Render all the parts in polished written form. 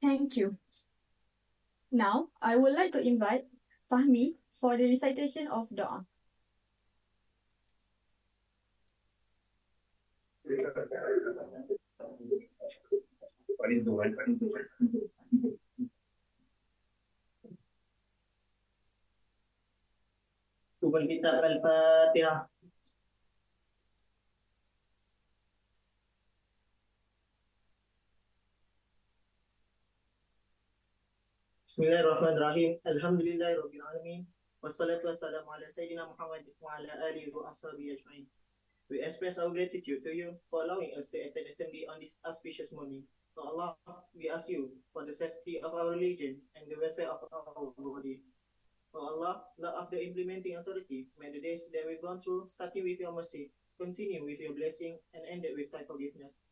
Thank you. Now, I would like to invite Fahmi for the recitation of Doa. What is the word? What is the word? Kitab Al-Fatihah. Bismillahirrahmanirrahim. Alhamdulillahirabbil alamin. Wassalatu wassalamu ala sayyidina Muhammad wa ala alihi wa ashabihi ajma'in. We express our gratitude to you for allowing us to attend assembly on this auspicious morning. To Allah, we ask you for the safety of our religion and the welfare of our body. To Allah, Lord of the implementing authority, may the days that we've gone through, starting with your mercy, continue with your blessing, and ended with thy forgiveness.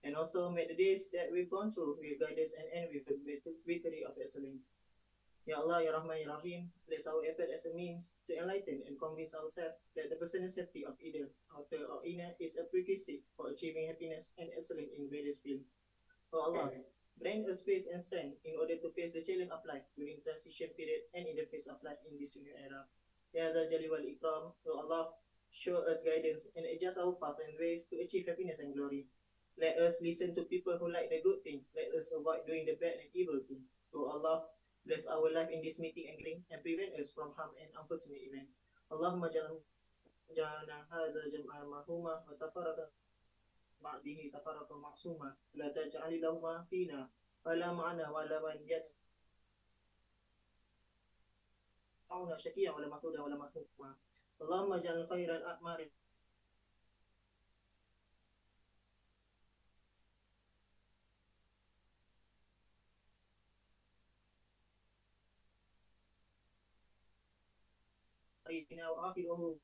And also may the days that we've gone through with guidance and end with the victory of excellence. Ya Allah, Ya Rahman, Ya Rahim, bless our effort as a means to enlighten and convince ourselves that the personal safety of either outer or inner is a prerequisite for achieving happiness and excellence in various fields. Oh Allah, grant us faith and strength in order to face the challenge of life during transition period and in the face of life in this new era. Ya Zal Jalali wal Ikram, oh Allah, show us guidance and adjust our path and ways to achieve happiness and glory. Let us listen to people who like the good thing. Let us avoid doing the bad and evil thing. Oh Allah, bless our life in this meeting and prevent us from harm and unfortunate event. Allahumma ja'alna hadza jam'an marhuma wa tafarraqa ba'dihi tafarraqa ma'suma la taj'al lahuma fina wala ma'ana wala man yat'una shakiya wala mahmuda wala mahmuma. Allahumma ja'al khairal a'mali wa akhiruhu.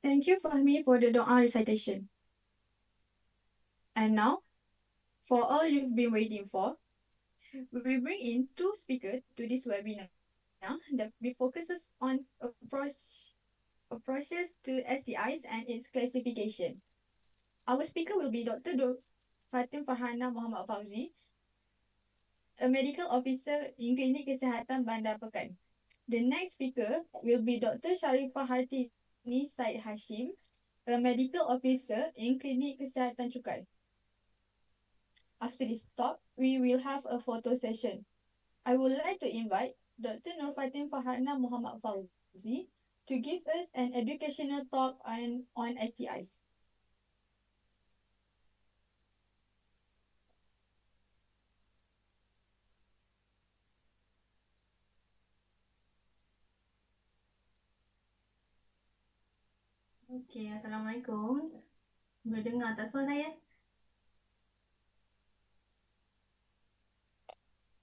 Thank you, Fahmi, for the Doa recitation. And now, for all you've been waiting for, We bring in two speakers to this webinar that focuses on approaches to STIs and its classification. Our speaker will be Dr. Fatim Farhana Muhammad Fauzi, a medical officer in Klinik Kesihatan Bandar Pekan. The next speaker will be Dr. Sharifah Hartini Said Hashim, a medical officer in Klinik Kesihatan Cukai. After this talk, we will have a photo session. I would like to invite Dr. Nur Fatim Farhana Muhammad Fauzi to give us an educational talk on STIs. Okey, Assalamualaikum. Boleh dengar tak suara saya?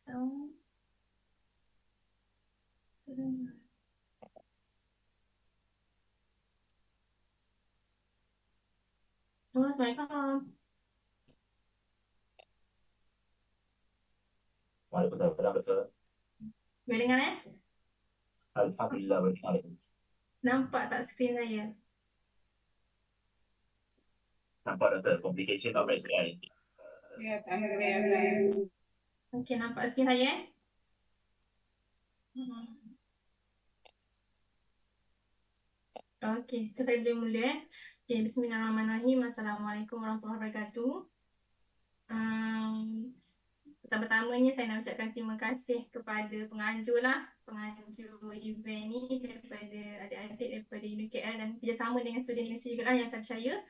So, terdengar. Oh, Assalamualaikum. Waalaikumsalam, betul. Boleh dengar Alhamdulillah, boleh. Nampak tak skrin saya? Nampak doktor, complication of STI. Ya, tak kelihatan. Okey, nampak skrin saya Okey, so saya boleh mula Okey, bismillahirrahmanirrahim. Assalamualaikum warahmatullahi wabarakatuh. Pertama-tamanya saya nak ucapkan terima kasih kepada penganjur event ni daripada adik-adik daripada UKL dan kerjasama dengan student universiti juga yang saya percaya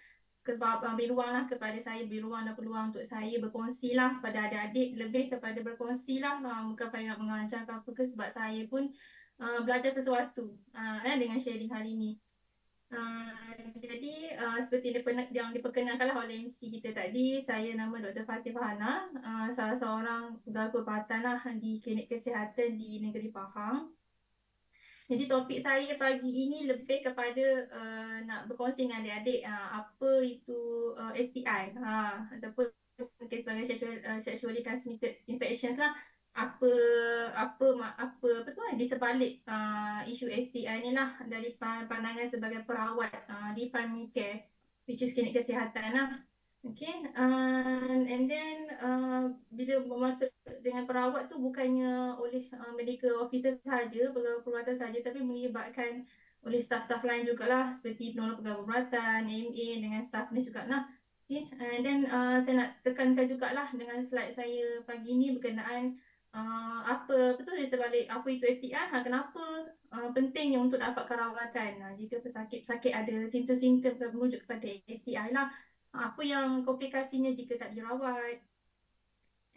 sebab beri ruang kepada saya, beri ruang dan peluang untuk saya berkongsi pada adik-adik, lebih kepada berkongsi bukan pada nak mengajar ke apa ke, sebab saya pun belajar sesuatu dengan sharing hari ni. Jadi seperti yang diperkenalkan oleh MC kita tadi, saya nama Dr. Fatim Farhana, salah seorang pegawai perubatan di klinik kesihatan di negeri Pahang. Jadi topik saya pagi ini lebih kepada nak berkongsi dengan adik-adik apa itu STI ataupun mungkin sebagai sexually transmitted infections apa di sebalik isu STI ni dari pandangan sebagai perawat di primary care, which is klinik kesihatan Okay, and then bila bermasuk dengan perawat tu bukannya oleh medical officer sahaja, pegawai perubatan sahaja, tapi melibatkan oleh staff-staff lain jugalah, seperti penolong pegawai perubatan, AMA dengan staff ni jugalah. Okay, and then saya nak tekankan jugalah dengan slide saya pagi ni berkenaan apa betul di sebalik apa itu STI, kenapa pentingnya untuk dapatkan rawatan jika pesakit ada simptom-simptom merujuk kepada STI apa yang komplikasinya jika tak dirawat,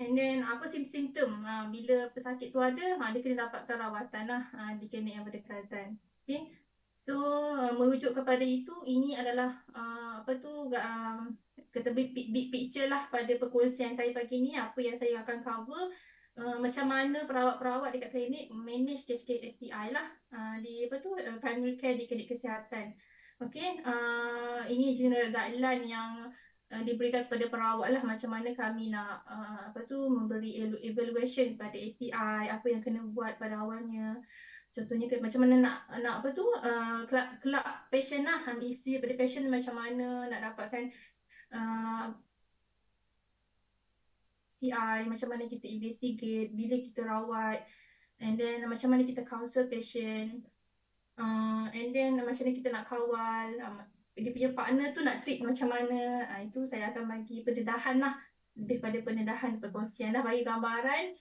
and then apa simptom bila pesakit tu ada, dia kena dapatkan rawatan di klinik yang berdekatan. Okay, so merujuk kepada itu, ini adalah kata big picture pada perkongsian saya pagi ni. Apa yang saya akan cover, macam mana perawat-perawat dekat klinik manage kes-kes STI di primary care di klinik kesihatan. Okay, ini general guideline yang diberikan kepada perawat macam mana kami nak memberi evaluation pada STI, apa yang kena buat pada awalnya. Contohnya macam mana nak kelak patient ambil isi daripada patient, macam mana nak dapatkan STI, macam mana kita investigate bila kita rawat, and then macam mana kita counsel patient. And then macam mana kita nak kawal dia punya partner tu nak treat macam mana. Itu saya akan bagi pendedahan lebih pada pendedahan perkongsian bagi gambaran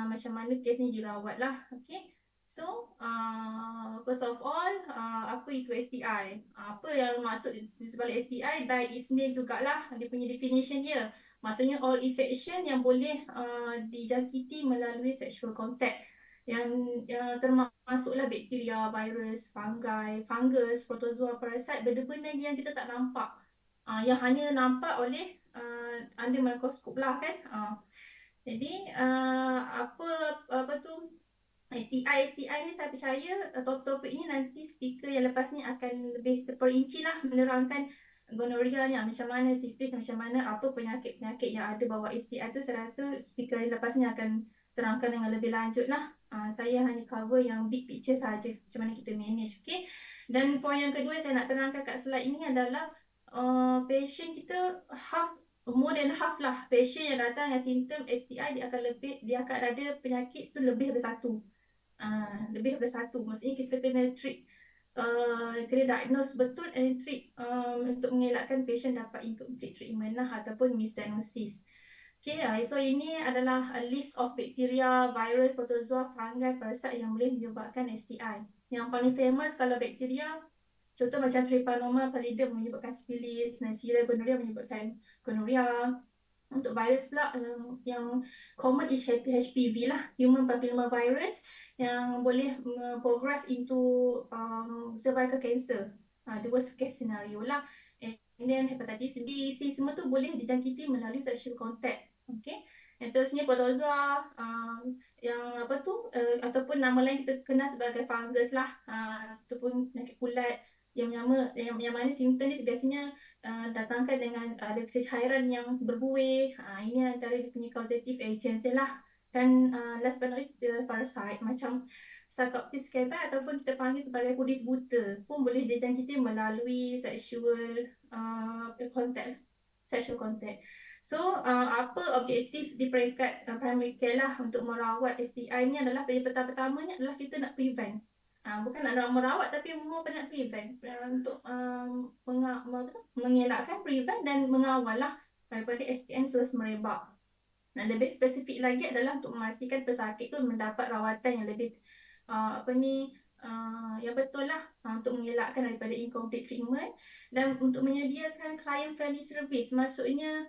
macam mana kes ni dirawat Okay, so first of all, apa itu STI, apa yang maksud di sebalik STI, by its name jugalah, dia punya definition dia. Maksudnya all infection yang boleh dijangkiti melalui sexual contact, yang termasuklah bakteria, virus, fungus, protozoa, parasit, benda-benda yang kita tak nampak, yang hanya nampak oleh under mikroskop kan. Jadi STI ni saya percaya topik ini nanti speaker yang lepas ni akan lebih terperinci menerangkan gonorrhea ni macam mana, sifilis macam mana, apa penyakit-penyakit yang ada bawa STI tu. Saya rasa speaker yang lepas ni akan terangkan dengan lebih lanjut lah. Saya hanya cover yang big picture saja, macam mana kita manage, okay? Dan poin yang kedua saya nak terangkan kat slide ini adalah patient kita more than half lah patient yang datang dengan simptom STI dia akan ada penyakit tu lebih dari satu. Lebih dari satu, maksudnya kita kena treat, kena diagnose betul and treat untuk mengelakkan patient dapat incomplete treatment lah ataupun misdiagnosis. Okay, so ini adalah a list of bacteria, virus, protozoa, fungi, parasit yang boleh menyebabkan STI. Yang paling famous kalau bakteria, contoh macam Treponema pallidum menyebabkan sifilis, Neisseria gonorrhea menyebabkan gonorrhea. Untuk virus pula yang common is HPV lah, human papilloma virus, yang boleh progress into cervical cancer. The worst case scenario lah. And then hepatitis B, C semua tu boleh dijangkiti melalui sexual contact. Okay. Yang seterusnya protozoa, yang apa tu, ataupun nama lain kita kenal sebagai fungus lah, ataupun penyakit kulat yang mana simptom ni biasanya datangkan dengan ada cairan yang berbuih. Ini antara dia punya causative agents lah. Dan last but not least, parasite macam Sarcoptes caepi ataupun kita panggil sebagai kudis buta pun boleh dijangkiti melalui sexual contact. So apa objektif di peringkat primary care lah untuk merawat STI ni adalah pertamanya adalah kita nak prevent. Bukan nak merawat tapi more nak prevent, untuk mengelakkan, prevent dan mengawal lah daripada STI terus merebak. Dan lebih spesifik lagi adalah untuk memastikan pesakit tu mendapat rawatan yang lebih yang betul lah, untuk mengelakkan daripada incomplete treatment dan untuk menyediakan client friendly service. Maksudnya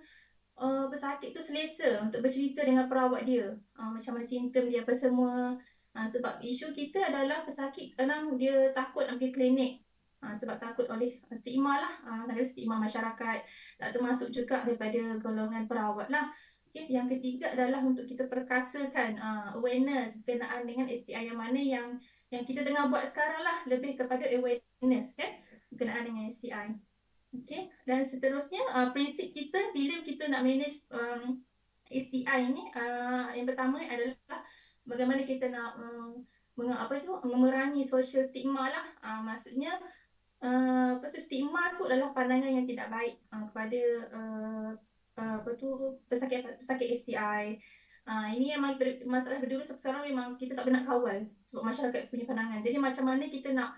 pesakit tu selesa untuk bercerita dengan perawat dia, macam mana simptom dia apa semua. Sebab isu kita adalah pesakit kadang dia takut nak pergi klinik, sebab takut oleh stigma lah, ada stigma masyarakat, tak termasuk juga daripada golongan perawat lah. Okay. Yang ketiga adalah untuk kita perkasakan awareness berkenaan dengan STI yang mana yang kita tengah buat sekarang lah, lebih kepada awareness kan, berkenaan dengan STI. Okay. Dan seterusnya prinsip kita bila kita nak manage STI ni, yang pertama adalah bagaimana kita nak memerangi social stigma lah. Maksudnya stigma tu adalah pandangan yang tidak baik kepada pesakit STI. Ini memang masalah berdua sekarang, memang kita tak pernah kawal sebab masyarakat punya pandangan. Jadi macam mana kita nak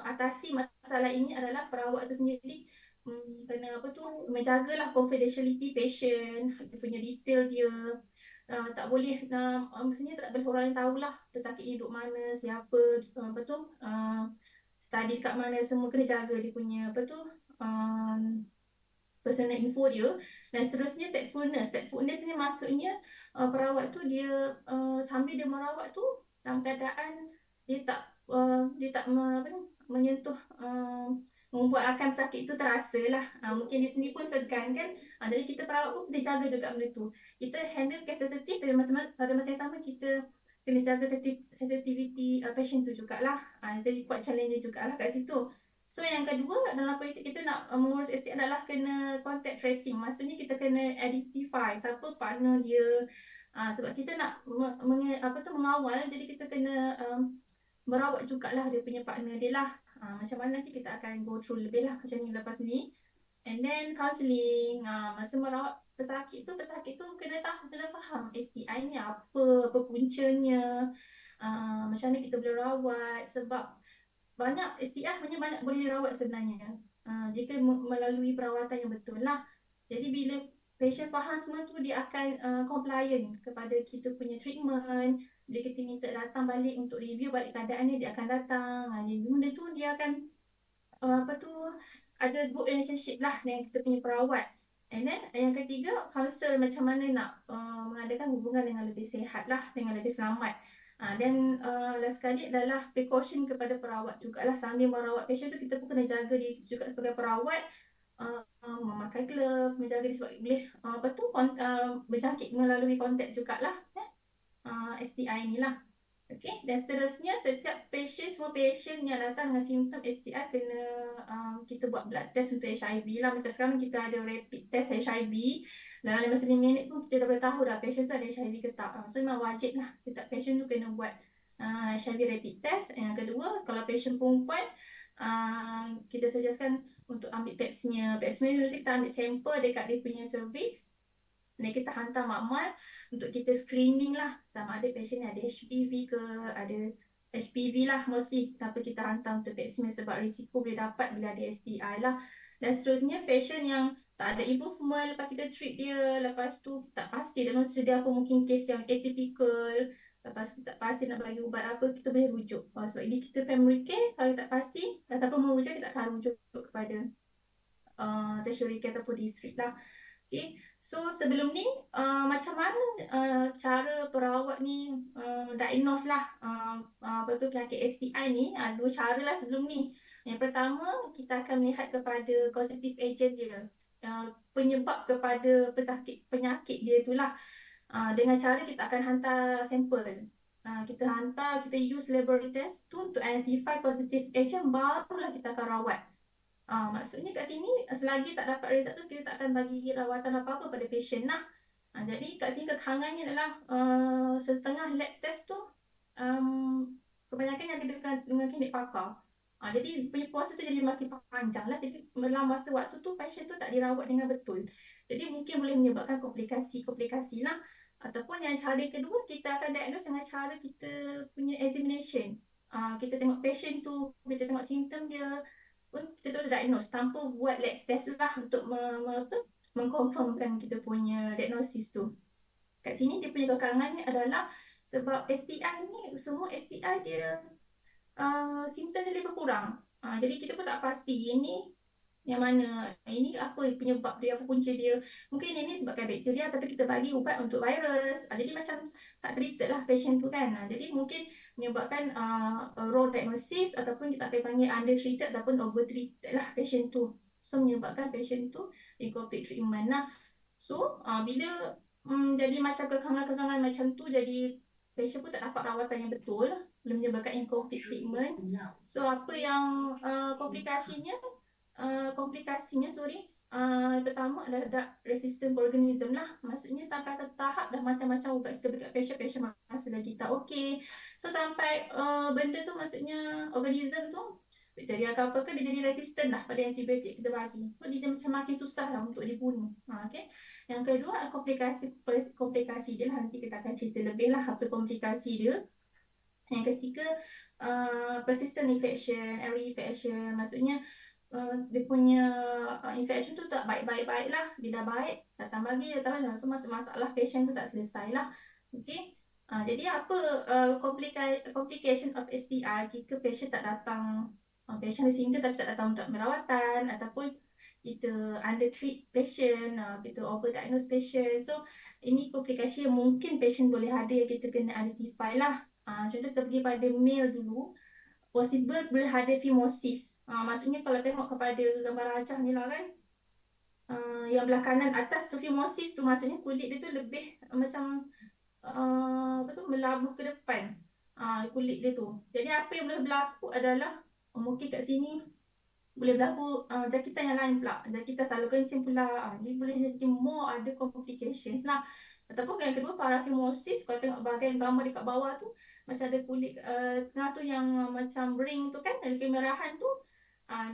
atasi masalah ini adalah perawat tu sendiri kena menjagalah confidentiality patient, dia punya detail dia. Tak boleh maksudnya tak boleh orang yang tahulah pesakit ni duduk mana, siapa, study kat mana, semua kena jaga dia punya personal info dia. Dan seterusnya tactfulness ni maksudnya perawat tu dia sambil dia merawat tu dalam keadaan dia tak menyentuh, membuat akan pesakit itu terasa lah. Mungkin dia sendiri pun segan kan. Jadi kita perawat pun kena jaga dekat benda tu. Kita handle case sensitif, pada masa yang sama kita kena jaga sensitivity patient tu jugalah. Jadi quite challenging jugalah kat situ. So yang kedua dalam prinsip kita nak mengurus STI adalah kena contact tracing. Maksudnya kita kena identify siapa partner dia. Sebab kita nak mengawal, jadi kita kena merawat jugalah dia punya partner dia lah. Macam mana nanti kita akan go through lebih lah macam ni lepas ni. And then counselling, masa merawat pesakit tu kena faham STI ni apa puncanya, macam mana kita boleh rawat. Sebab banyak STI banyak boleh dirawat sebenarnya, jika melalui perawatan yang betul lah. Jadi bila patient faham semua tu, dia akan compliant kepada kita punya treatment. Bila kita minta datang balik untuk review balik keadaannya, dia akan datang. Jadi benda tu dia akan ada good relationship lah dengan kita punya perawat. And then yang ketiga, counsel macam mana nak mengadakan hubungan dengan lebih sihat lah, dengan lebih selamat. Dan last sekali adalah precaution kepada perawat jugalah. Sambil merawat patient tu, kita pun kena jaga diri juga sebagai perawat, memakai glove, menjaga diri sebab boleh berjangkit melalui kontak jugalah STI ni lah. Okay. Dan seterusnya semua patient yang datang dengan simptom STI kena kita buat blood test untuk HIV lah. Macam sekarang kita ada rapid test HIV. dalam 59 minit pun kita dah boleh tahu dah patient tu ada HIV ke tak. So memang wajib lah setiap patient tu kena buat HIV rapid test. Yang kedua, kalau patient perempuan, kita suggestkan untuk ambil pap smear. Pap smear dulu kita ambil sampel dekat dia punya cervix. Dan kita hantar makmal untuk kita screening lah sama ada patient ni ada HPV ke, ada HPV lah mostly. Kenapa kita hantar untuk pap smear, sebab risiko boleh dapat bila ada STI lah. Dan seterusnya patient yang tak ada improvement lepas kita treat dia, lepas tu tak pasti diagnosis dia apa, mungkin case yang atypical, lepas tu tak pasti nak bagi ubat apa, kita boleh rujuk. Sebab ini kita primary care, kalau tak pasti ataupun merujuk, kita akan rujuk kepada tertiary care ataupun district lah. Okay, so sebelum ni macam mana cara perawat ni diagnose lah apa tu penyakit STI ni. Dua cara lah sebelum ni. Yang pertama, kita akan melihat kepada causative agent dia, penyebab kepada penyakit dia itulah. Dengan cara kita akan hantar sampel. Kita use laboratory test tu untuk identify causative agent, barulah kita akan rawat. Maksudnya kat sini selagi tak dapat result tu, kita tak akan bagi rawatan apa-apa pada patient lah. Jadi kat sini kekurangannya adalah setengah lab test tu kebanyakan yang dengan klinik pakar. Jadi punya proses tu jadi makin panjang lah. Jadi dalam masa waktu tu patient tu tak dirawat dengan betul. Jadi mungkin boleh menyebabkan komplikasi lah. Ataupun yang cara kedua, kita akan diagnose dengan cara kita punya examination. Kita tengok patient tu, kita tengok simptom dia, pun kita terus diagnose tanpa buat lab test lah untuk mengkonfirmkan kita punya diagnosis tu. Kat sini dia punya kekurangannya adalah sebab STI ni, semua STI dia simptom dia lebih kurang. Jadi kita pun tak pasti ini yang mana, ini apa penyebab dia, apa punca dia. Mungkin ini sebabkan bakteria, tapi kita bagi ubat untuk virus. Jadi macam tak treated lah patient tu kan. Jadi mungkin menyebabkan wrong diagnosis, ataupun kita akan panggil undertreated ataupun overtreated lah patient tu. So menyebabkan patient tu incomplete treatment lah. So bila jadi macam kekurangan-kekurangan macam tu, jadi patient pun tak dapat rawatan yang betul, boleh menyebabkan incomplete treatment. So apa yang komplikasinya, pertama adalah drug resistant organism lah. Maksudnya sampai ke tahap dah macam-macam ubat kita beri kat patient masih lagi tak okey. So sampai benda tu, maksudnya organism tu, bakteria ke apa ke, dia jadi resistant lah pada antibiotik kita bagi. So dia macam makin susah lah untuk dibunuh. Okay. Yang kedua, komplikasi dia lah. Nanti kita akan cerita lebih lah apa komplikasi dia. Yang ketiga, persistent infection and reinfection. Maksudnya dia punya infection tu tak baik-baik lah. Bila baik, datang lagi. So masalah patient tu tak selesai lah. Okay. Jadi apa complication of STI jika patient tak datang, patient ada simptom tapi tak datang untuk merawatan, ataupun kita undertreat patient, kita overdiagnose patient. So ini komplikasi yang mungkin patient boleh ada yang kita kena identify lah. Contoh kita pergi pada male dulu, possible boleh ada phimosis. Maksudnya kalau tengok kepada gambar rajah ni lah kan, yang belah kanan atas tu phimosis tu, maksudnya kulit dia tu lebih macam melabuh ke depan, kulit dia tu. Jadi apa yang boleh berlaku adalah mungkin kat sini boleh berlaku jangkitan yang lain pula, jangkitan salur kencing pula. Dia boleh jadi more ada complications lah. Ataupun yang kedua, paraphimosis. Kalau tengok bahagian gambar dekat bawah tu, macam ada kulit tengah tu yang macam ring tu kan, ada kemerahan tu,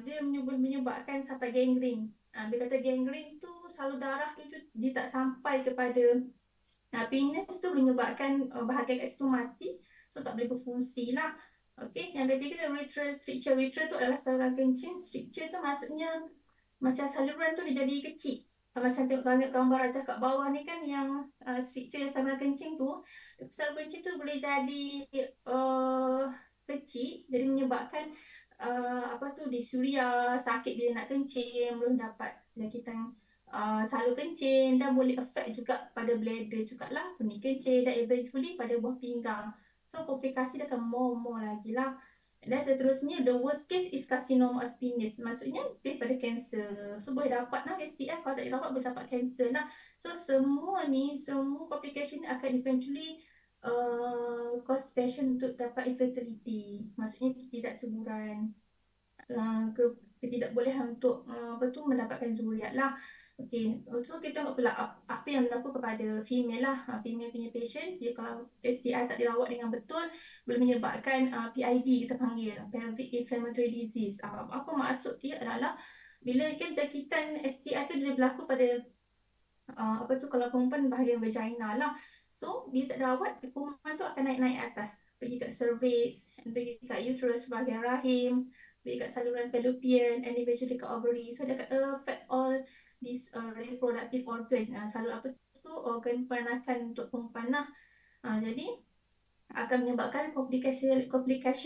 dia menyebabkan sampai gangrene. Dia kata gangrene tu salur darah tu dia tak sampai kepada penis tu, menyebabkan bahagian kat situ mati. So tak boleh berfungsi lah. Okay. Yang ketiga, urethral stricture. Urethra tu adalah saluran kencing. Stricture tu maksudnya macam saluran tu dia jadi kecil. Macam tengok gambar rajah kat bawah ni kan, yang stricture yang saluran kencing tu, saluran kencing tu boleh jadi kecil, jadi menyebabkan dysuria, sakit bila nak kencing, belum dapat jangkitan salur kencing, dan boleh affect juga pada bladder jugalah, pening kencing, dan eventually pada buah pinggang. So komplikasi dia akan more lagi lah. Dan seterusnya, the worst case is carcinoma of penis. Maksudnya daripada kanser. So boleh dapat lah STI, kalau tak dirawat boleh dapat kanser lah. So semua complication ni akan eventually cause patient untuk dapat infertility. Maksudnya ketidaksuburan, ketidakbolehan untuk mendapatkan zuriat lah. Okay, so kita tengok pula apa yang berlaku kepada female lah. Female punya patient, dia kalau STI tak dirawat dengan betul, boleh menyebabkan PID kita panggil, pelvic inflammatory disease. Apa maksud dia adalah bila kan jangkitan STI tu dia berlaku pada kalau perempuan bahagian vagina lah. So bila tak dirawat, kuman tu akan naik-naik atas, pergi kat cervix, pergi kat uterus bahagian rahim, pergi kat saluran fallopian, and eventually kat ovary. So dia akan affect all these reproductive organ. Saluran apa tu, organ peranakan untuk perempuan lah. Jadi akan menyebabkan complication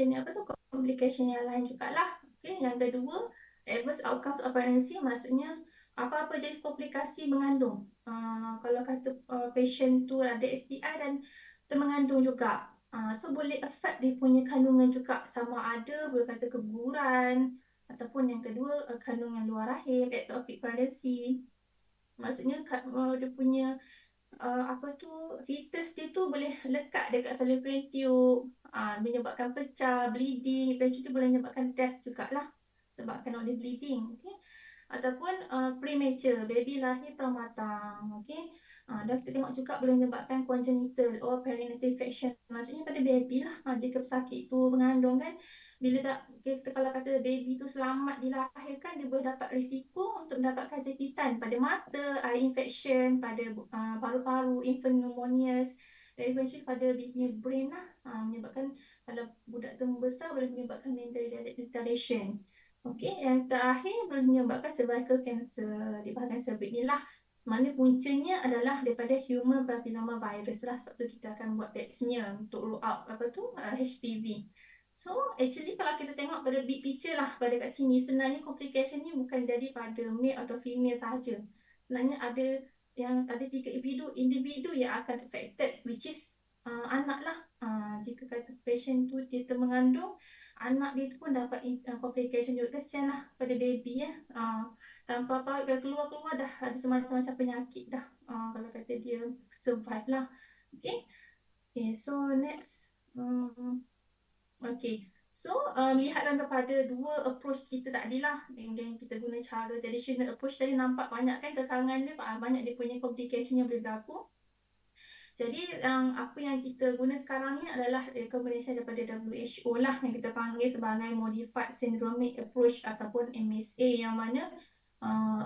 yang lain jugalah. Okay, yang kedua, adverse outcomes of pregnancy, maksudnya apa-apa jenis komplikasi mengandung. Kalau kata patient tu ada STI dan termengandung juga, so boleh affect dia punya kandungan juga, sama ada boleh kata keguguran ataupun yang kedua kandungan luar rahim, ectopic pregnancy. Maksudnya dia punya fetus dia tu boleh lekat dekat fallopian tube, menyebabkan pecah, bleeding, eventually boleh menyebabkan death jugalah sebabkan oleh bleeding. Okay, ataupun premature, baby lahir pramatang. Okay, dan kita tengok juga boleh menyebabkan congenital or perinatal infection, maksudnya pada baby lah. Jika pesakit tu mengandung kan, bila kita kalau kata baby tu selamat dilahirkan, dia boleh dapat risiko untuk mendapatkan jangkitan pada mata, eye infection, pada paru-paru, infant pneumonias, dan eventually pada dia punya brain lah, menyebabkan kalau budak tu membesar boleh menyebabkan mental retardation. Okey, yang terakhir boleh menyebabkan cervical cancer di bahagian cervix ni lah. Mana puncanya adalah daripada human papilloma virus lah. Sebab tu kita akan buat pap smear untuk rule out HPV. So actually kalau kita tengok pada big picture lah pada kat sini, sebenarnya complication ni bukan jadi pada male atau female sahaja. Sebenarnya ada 3 individu yang akan affected, which is anak lah. Jika kata patient tu dia termengandung, anak dia tu pun dapat complication juga. Kesian lah pada baby ya. Tanpa apa, keluar-keluar dah ada semacam-macam penyakit dah, kalau kata dia survive lah. Okay, so next. Okay, so lihatlah kepada dua approach kita tadi lah. Yang kita guna cara traditional approach tadi, nampak banyak kan kekangan dia, banyak dia punya complication yang boleh berlaku. Jadi apa yang kita guna sekarang ni adalah recommendation daripada WHO lah, yang kita panggil sebagai Modified Syndromic Approach ataupun MSA, yang mana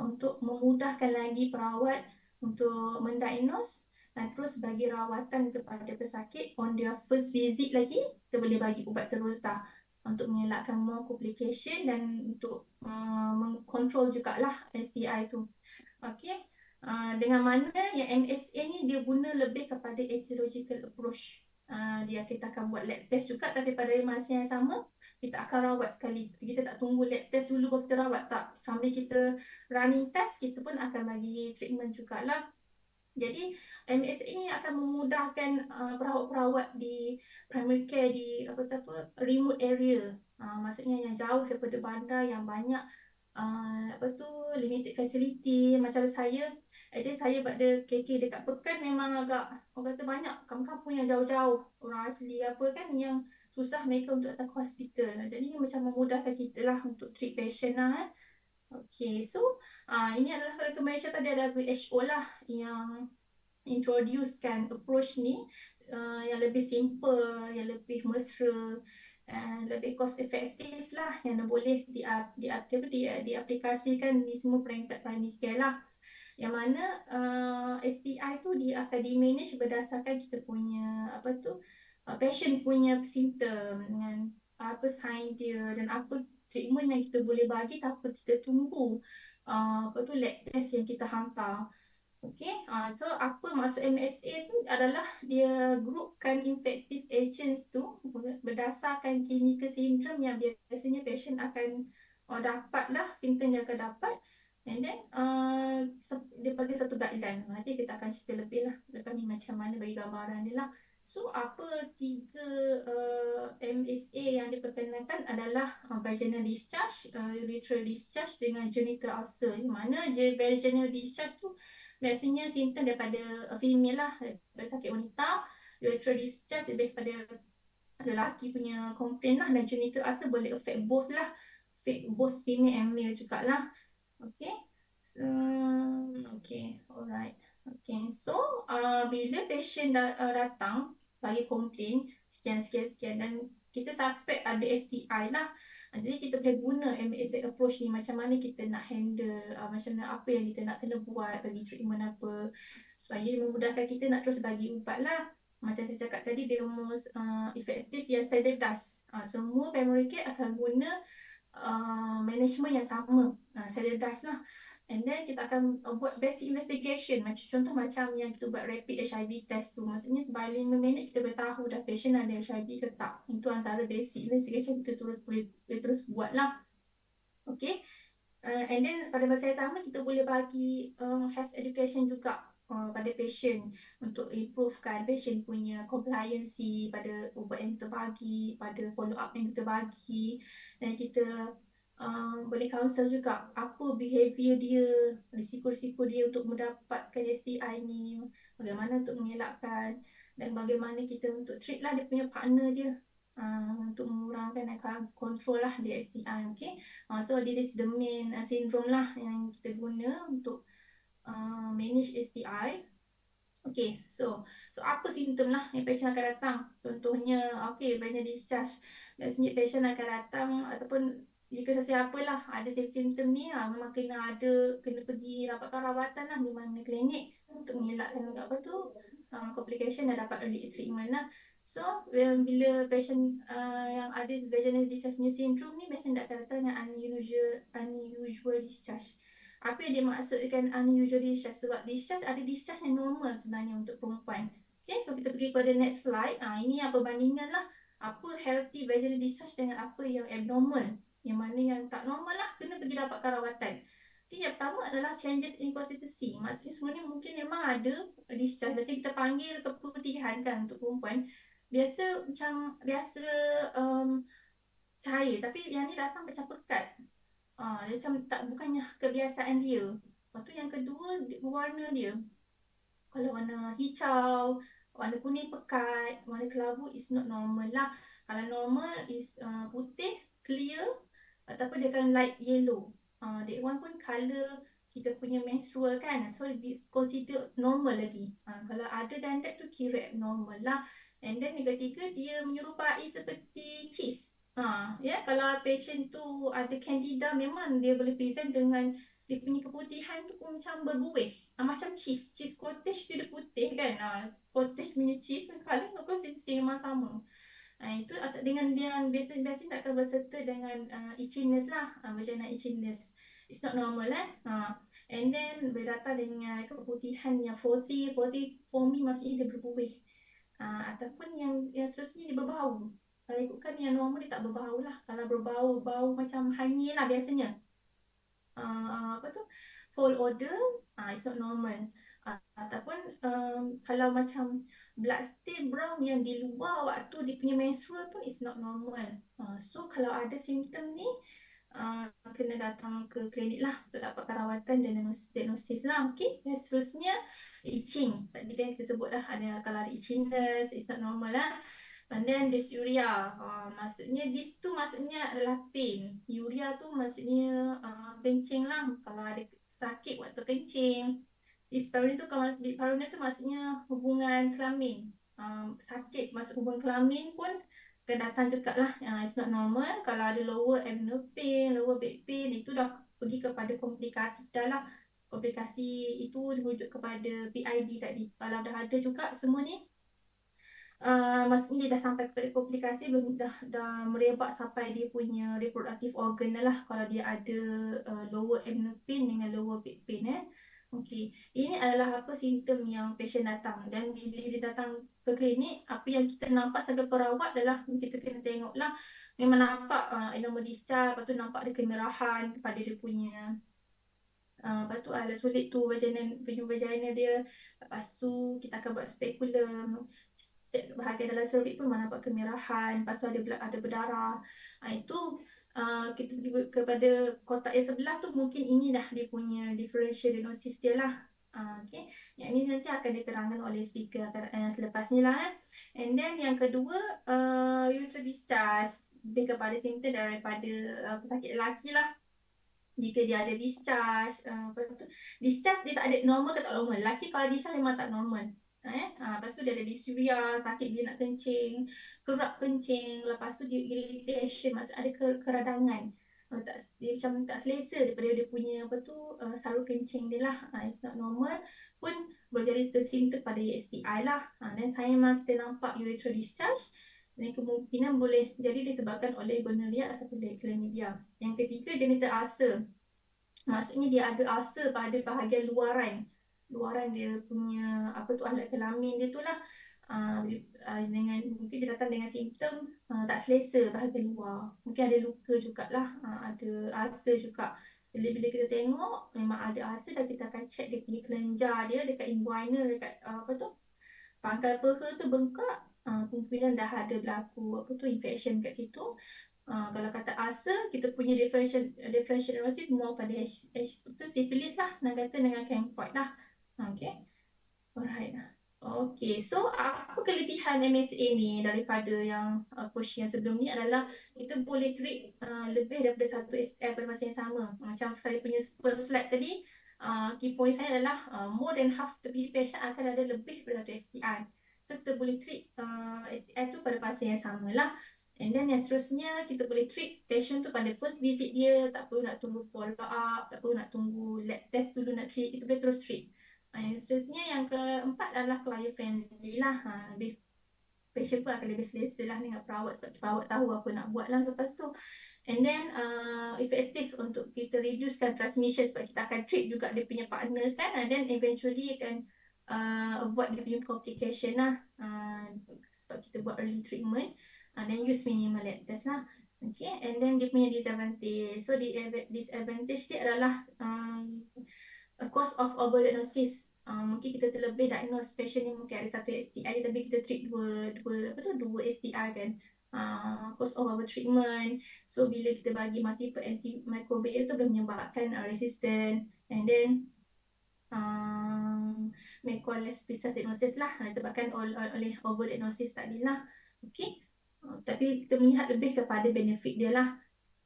untuk memudahkan lagi perawat untuk mendiagnose dan terus bagi rawatan kepada pesakit on their first visit lagi. Kita boleh bagi ubat terus dah untuk mengelakkan more complication dan untuk mengkontrol jugalah STI tu. Okay, dengan mana yang MSA ni dia guna lebih kepada etiological approach. Kita akan buat lab test juga, tapi pada masa yang sama kita akan rawat sekali. Kita tak tunggu lab test dulu baru kita rawat, tak. Sambil kita running test, kita pun akan bagi treatment jugalah. Jadi MSA ini akan memudahkan perawat-perawat di primary care di remote area. Maksudnya yang jauh daripada bandar, yang banyak limited facility. Macam saya, actually saya pada KK dekat Pekan memang agak, orang kata banyak kampung-kampung yang jauh-jauh, orang asli yang susah mereka untuk datang ke hospital. Jadi macam memudahkan kita lah untuk treat patient lah. Okay, so ini adalah recommendation pada WHO lah, yang introducekan approach ni yang lebih simple, yang lebih mesra, lebih cost effective lah, yang boleh diaplikasikan di semua peringkat primary care lah. Yang mana STI tu dia akan di-manage berdasarkan kita punya patient punya simptom, dengan apa sign dia dan apa treatment yang kita boleh bagi tanpa kita tunggu lab test yang kita hantar. Okay, so apa maksud MSA tu adalah dia groupkan infective agents tu berdasarkan clinical syndrome yang biasanya patient akan dapat lah, simptom yang akan dapat, and then dia bagi satu guideline. Nanti kita akan cerita lebih lah lepas ni macam mana bagi gambaran dia lah. So apa 3 MSA yang diperkenalkan adalah vaginal discharge, urethral discharge dengan genital ulcer. Di mana vaginal discharge tu biasanya simptom daripada female lah, daripada sakit wanita. Urethral discharge lebih pada lelaki punya complaint lah, dan genital ulcer boleh affect both lah, affect both female and male jugalah. Okay, So, okay, alright. Okay, so bila patient datang bagi komplain sekian dan kita suspect ada STI lah. Jadi kita boleh guna MSA approach ni, macam mana kita nak handle, macam mana, apa yang kita nak kena buat, bagi treatment apa, supaya memudahkan kita nak terus bagi ubat lah. Macam saya cakap tadi, the most effective yang standardized. Semua primary care akan guna management yang sama, standardized lah. And then kita akan buat basic investigation. Contoh macam yang kita buat rapid HIV test tu. Maksudnya by 5 minit kita boleh tahu dah patient ada HIV ke tak. Itu antara basic investigation kita boleh terus buat lah. Okay. And then pada masa yang sama kita boleh bagi health education juga pada patient untuk improvekan patient punya compliancy pada ubat yang kita bagi, pada follow up yang kita bagi. Dan kita boleh counsel juga apa behavior dia, risiko-risiko dia untuk mendapatkan STI ni, bagaimana untuk mengelakkan, dan bagaimana kita untuk treat lah dia punya partner dia, untuk mengurangkan dan control lah dia STI. Okay. So this is the main syndrome lah yang kita guna untuk manage STI. Okay, so apa simptom lah yang patient akan datang? Contohnya, okay, banyak discharge. Biasanya patient akan datang ataupun jika sesiapa lah ada simptom ni, memang kena pergi dapatkan rawatan lah di mana klinik untuk mengelakkan apa tu, complication dan dapat early treatment lah. So, bila patient yang ada vaginal discharge punya syndrome ni, patient akan datang dengan unusual discharge. Apa yang dia maksudkan unusual discharge? Sebab discharge ada discharge yang normal sebenarnya untuk perempuan. Okay, so kita pergi kepada next slide. Ini yang perbandingan lah. Apa healthy vaginal discharge dengan apa yang abnormal. Yang mana yang tak normal lah, kena pergi dapatkan rawatan. Okay, yang pertama adalah changes in consistency. Maksudnya sebenarnya mungkin memang ada discharge. Biasanya kita panggil keputihan kan untuk perempuan. Biasa cair, tapi yang ni datang macam pekat. Dia macam tak, bukannya kebiasaan dia. Lepas tu yang kedua, warna dia. Kalau warna hijau, warna kuning pekat, warna kelabu is not normal lah. Kalau normal is putih, clear, ataupun dia akan light yellow. That one pun colour kita punya menstrual kan. So this consider normal lagi. Kalau other than that tu kira abnormal lah. And then yang ketiga, dia menyerupai seperti cheese. Kalau patient tu ada candida, memang dia boleh present dengan dia punya keputihan tu pun macam berbuih. Macam cheese cottage tu dia putih kan. Cottage punya cheese colour tu consistency memang sama. Itu dengan biasa tak akan berserta dengan itchiness lah, vaginal itchiness. It's not normal And then berdatang dengan keputihan yang frothy foamy, maksudnya dia berbuih. Ataupun yang seterusnya dia berbau. Kalau ikutkan yang normal dia tak berbau lah. Kalau berbau macam honey lah biasanya. Foul odor, it's not normal. Ataupun kalau macam blood stain brown yang di luar waktu dia punya menstrual pun is not normal. So kalau ada simptom ni, kena datang ke klinik lah untuk dapatkan rawatan dan diagnosis lah. Okay, dan seterusnya itching. Tadi kan kita sebut lah, kalau ada itchiness, it's not normal lah. And then dysuria, maksudnya maksudnya adalah pain. Uria tu maksudnya kencing lah. Kalau ada sakit waktu kencing. Dyspareunia tu maksudnya hubungan kelamin. Sakit masuk hubungan kelamin pun akan datang juga lah. It's not normal. Kalau ada lower abdominal pain, lower back pain, itu dah pergi kepada komplikasi dah lah. Komplikasi itu merujuk kepada PID tadi. Kalau dah ada juga semua ni, maksudnya dia dah sampai kepada komplikasi, belum dah merebak sampai dia punya reproductive organ lah. Kalau dia ada lower abdominal pain dengan lower back pain Okay, ini adalah simptom yang patient datang. Dan bila dia datang ke klinik, apa yang kita nampak sebagai perawat adalah kita kena tengok lah. Memang nampak abnormal discharge, lepas tu nampak ada kemerahan pada dia punya lepas tu ada sulit tu vagina dia. Lepas tu kita akan buat speculum, bahagian dalam cervix pun nampak kemerahan. Lepas tu ada berdarah. Itu kita pergi kepada kotak yang sebelah tu, mungkin ini dah dia punya differential diagnosis dia lah. Okay. Yang ini nanti akan diterangkan oleh speaker selepas ni lah. And then yang kedua, urethral discharge, lebih kepada simptom daripada pesakit lelaki lah. jika dia ada discharge, discharge dia tak ada normal ke tak normal. Lelaki kalau discharge memang tak normal. Lepas tu dia ada dysuria, sakit dia nak kencing, kerap kencing, lepas tu dia irritation, maksud ada keradangan. Dia macam tak selesa daripada dia punya salur kencing dia lah. It's not normal pun boleh jadi simptom pada STI lah. Dan saya memang kita nampak urethral discharge, dan kemungkinan boleh jadi disebabkan oleh gonorrhea atau chlamydia. Yang ketiga, genital ulcer. Maksudnya dia ada ulcer pada bahagian luaran dia punya alat kelamin dia tu lah. Dengan mungkin dia datang dengan simptom tak selesa bahagian luar. Mungkin ada luka jugalah, ada ulcer juga. Bila kita tengok memang ada ulcer, dan kita akan check dia punya kelenjar dia dekat inguinal, dekat pangkal peha tu bengkak, kemungkinan dah ada berlaku infection kat situ. Kalau kata ulcer, kita punya differential diagnosis more pada itu syphilis lah, senang kata dengan chancroid lah. Okay, alright. Okay, so apa kelebihan MSA ni daripada yang approach yang sebelum ni adalah kita boleh treat lebih daripada satu STI pada masa yang sama. Macam saya punya first slide tadi, key point saya adalah more than half the patient akan ada lebih daripada satu STI. So kita boleh treat STI tu pada masa yang sama lah. And then yang seterusnya, kita boleh treat patient tu pada first visit dia, tak perlu nak tunggu follow up, tak perlu nak tunggu lab test dulu nak treat, kita boleh terus treat. Yang seterusnya, yang keempat adalah client friendly lah. Lebih patient pun akan lebih selesa lah dengan perawat, sebab perawat tahu apa nak buat lah lepas tu. And then effective untuk kita reducekan transmission, sebab kita akan treat juga dia punya partner kan, and then eventually akan avoid dia punya complication lah, sebab kita buat early treatment, and then use minimal lab test lah. Okay, and then dia punya disadvantage. So disadvantage dia adalah a cause of overdiagnosis. Mungkin kita terlebih diagnose patient ni mungkin ada satu STI, tapi kita treat dua STI kan. Cause of over treatment. So bila kita bagi multiple antimicrobial tu boleh menyebabkan resistant, and then may cause less precise diagnosis lah, disebabkan oleh overdiagnosis tadi lah. Okay, tapi kita melihat lebih kepada benefit dia lah.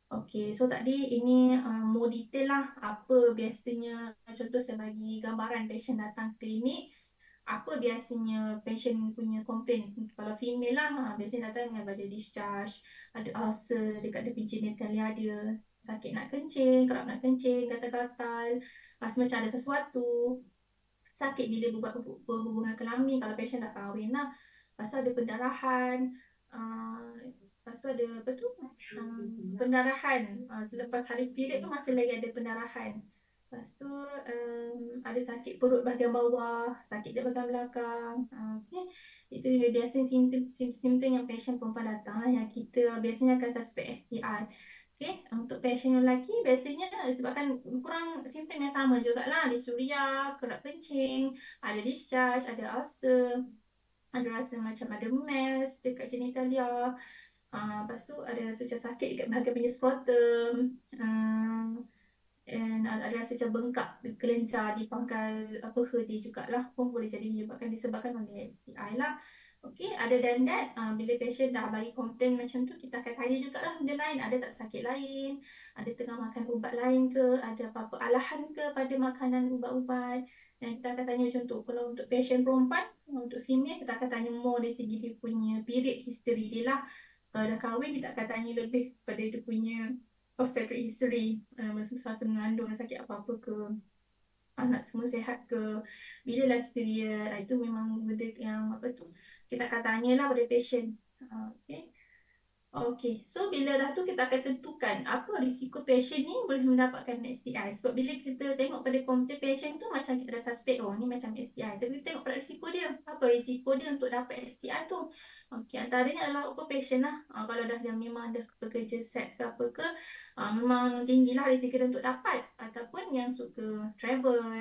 Okay, so tadi ini more detail lah apa biasanya, contoh saya bagi gambaran patient datang klinik, apa biasanya patient punya complain. Kalau female lah, biasanya datang dengan badan discharge, ada ulcer dekat dia punya genitalia dia, sakit nak kencing, kerap nak kencing, gatal-gatal, rasa macam ada sesuatu, sakit bila buat berhubungan kelamin kalau patient dah kahwin lah, pasal ada pendarahan, lepas tu ada pendarahan, selepas habis period tu masih lagi ada pendarahan. Lepas tu ada sakit perut bahagian bawah, sakit di bahagian belakang. Okay. Itu biasanya simptom yang patient perempuan datang lah, yang kita biasanya akan suspect STI. Okay. Untuk patient yang lelaki biasanya sebabkan kurang simptom yang sama jugalah, dysuria, kerap kencing, ada discharge, ada ulcer, ada rasa macam ada mass dekat genitalia. Lepas tu ada rasa macam sakit dekat bahagian punya scrotum, and ada rasa macam bengkak kelenjar di pangkal peha dia jugalah, pun boleh jadi disebabkan oleh STI lah. Okay, other than that, bila patient dah bagi komplain macam tu, kita akan tanya jugalah benda lain, ada tak sakit lain, ada tengah makan ubat lain ke, ada apa-apa alahan ke pada makanan ubat-ubat. Dan kita akan tanya macam tu. Kalau untuk patient perempuan, untuk female, kita akan tanya more dari segi dia punya period history dia lah. Kalau dah kahwin, kita akan tanya lebih pada dia punya obstetric history, masa mengandung sakit apa-apa ke, anak semua sihat ke, bila last period. Itu memang benda yang kita akan tanyalah pada patient. Okay. Okay, so bila dah tu kita akan tentukan apa risiko patient ni boleh mendapatkan STI. Sebab bila kita tengok pada komputer patient tu, macam kita dah suspect, oh ni macam STI, tapi kita tengok pada risiko dia, apa risiko dia untuk dapat STI tu. Okay, antaranya adalah occupation lah. Kalau dah memang dah bekerja seks ke apa ke, memang tinggilah risiko dia untuk dapat. Ataupun yang suka travel,